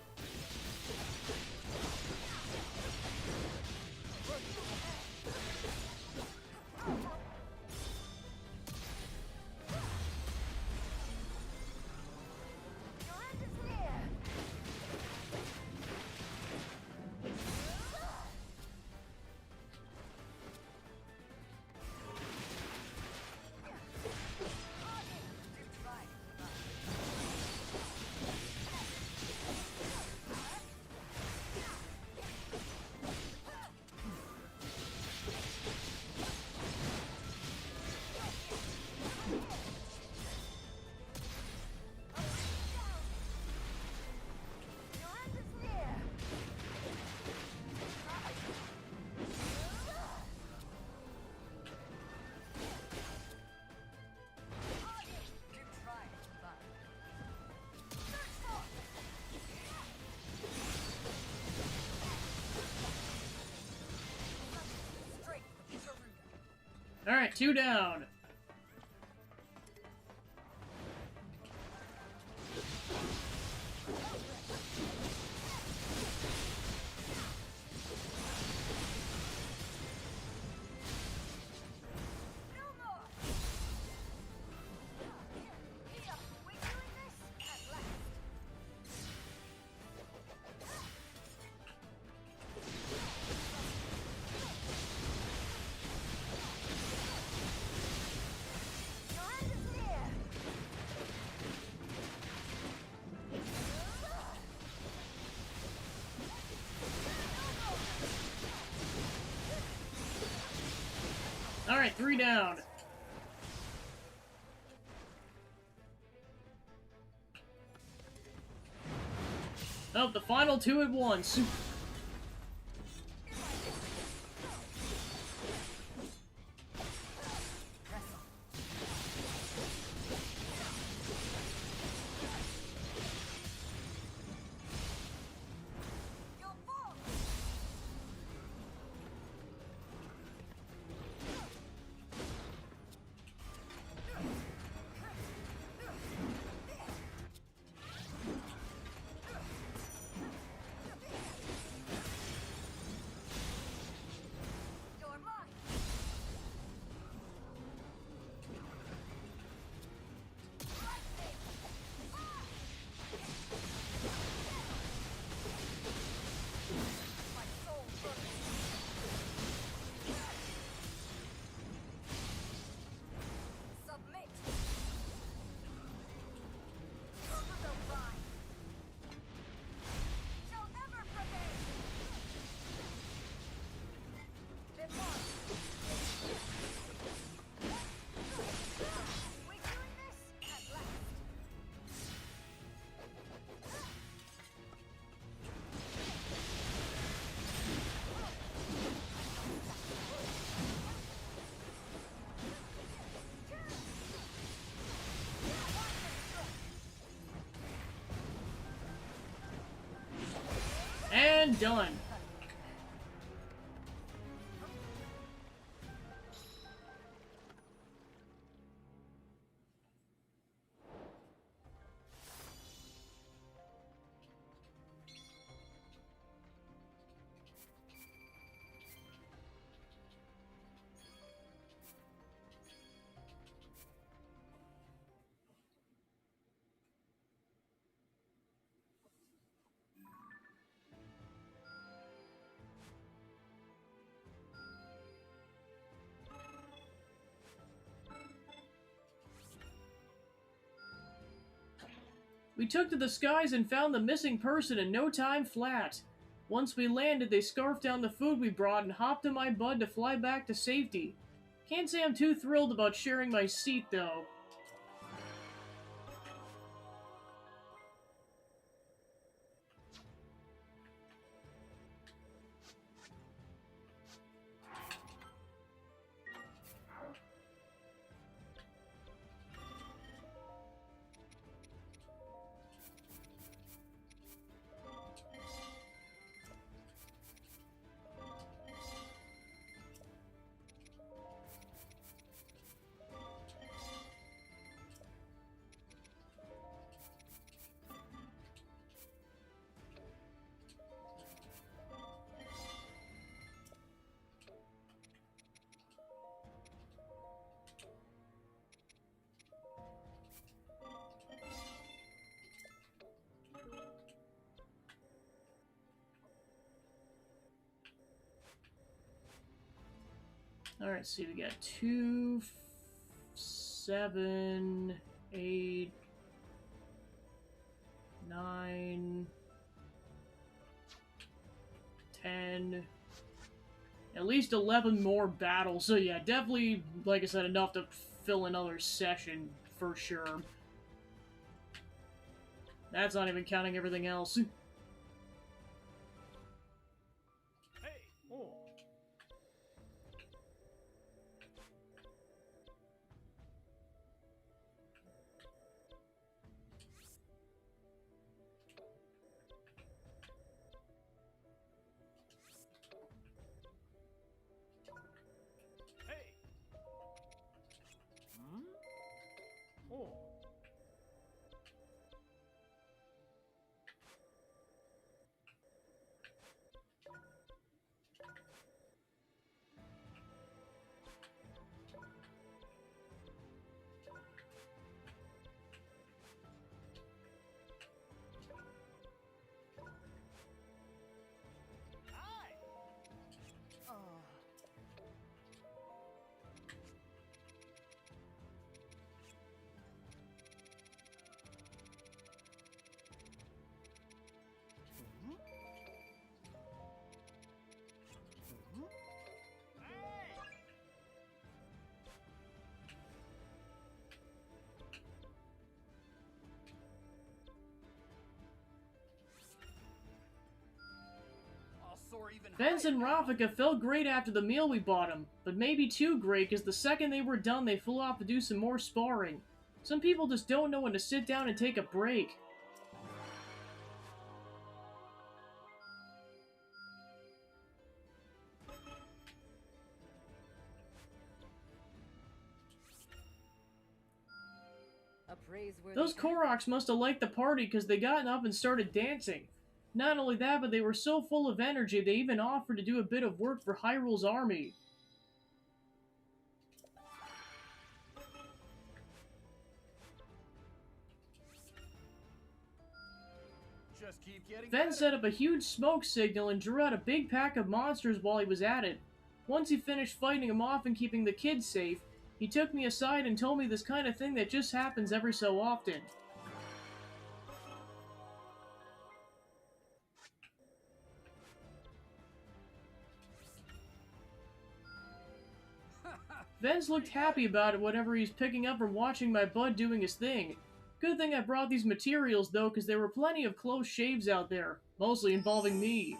Alright, 2 down. Alright, 3 down. Oh, the final 2 at once. And done. We took to the skies and found the missing person in no time flat. Once we landed, they scarfed down the food we brought and hopped in my bud to fly back to safety. Can't say I'm too thrilled about sharing my seat, though. Alright, see, we got 2, 7, 8, 9, 10, at least 11 more battles. So yeah, definitely, like I said, enough to fill another session for sure. That's not even counting everything else. soar even Vince higher and now. Rafika felt great after the meal we bought them, but maybe too great because the second they were done they flew off to do some more sparring. Some people just don't know when to sit down and take a break. A praiseworthy Those Koroks must have liked the party because they got up and started dancing. Not only that, but they were so full of energy they even offered to do a bit of work for Hyrule's army. Just keep getting Ven better. set up a huge smoke signal and drew out a big pack of monsters while he was at it. Once he finished fighting them off and keeping the kids safe, he took me aside and told me this kind of thing that just happens every so often. Vens looked happy about it, whatever he's picking up from watching my bud doing his thing. Good thing I brought these materials though, because there were plenty of close shaves out there, mostly involving me.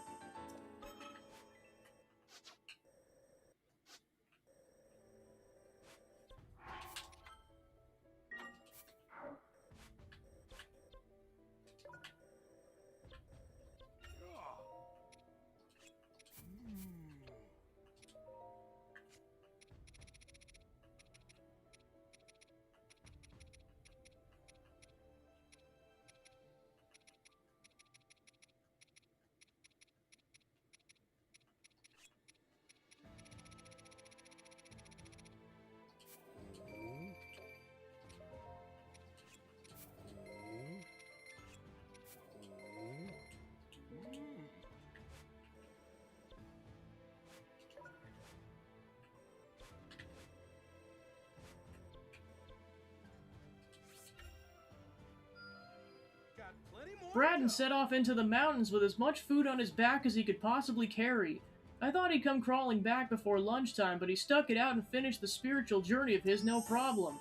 Got plenty more. Braden set off into the mountains with as much food on his back as he could possibly carry. I thought he'd come crawling back before lunchtime, but he stuck it out and finished the spiritual journey of his no problem.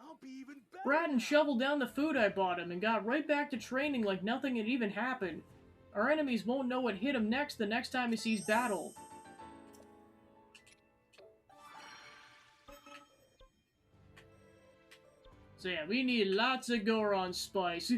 I'll be even better. Braden now. shoveled down the food I bought him and got right back to training like nothing had even happened. Our enemies won't know what hit him next the next time he sees battle. So yeah, we need lots of Goron spice.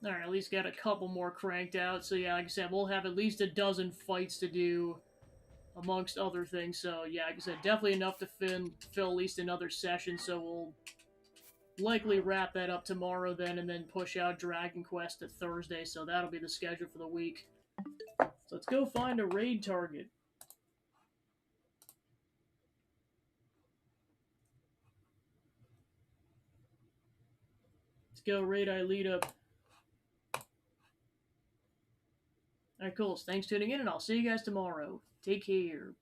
Alright, at least got a couple more cranked out. So yeah, like I said, we'll have at least a dozen fights to do, amongst other things. So yeah, like I said, definitely enough to fill at least another session. So we'll likely wrap that up tomorrow then, and then push out Dragon Quest to Thursday. So that'll be the schedule for the week. So let's go find a raid target. Let's go raid Ileta. Alright, cool. So thanks for tuning in, and I'll see you guys tomorrow. Take care.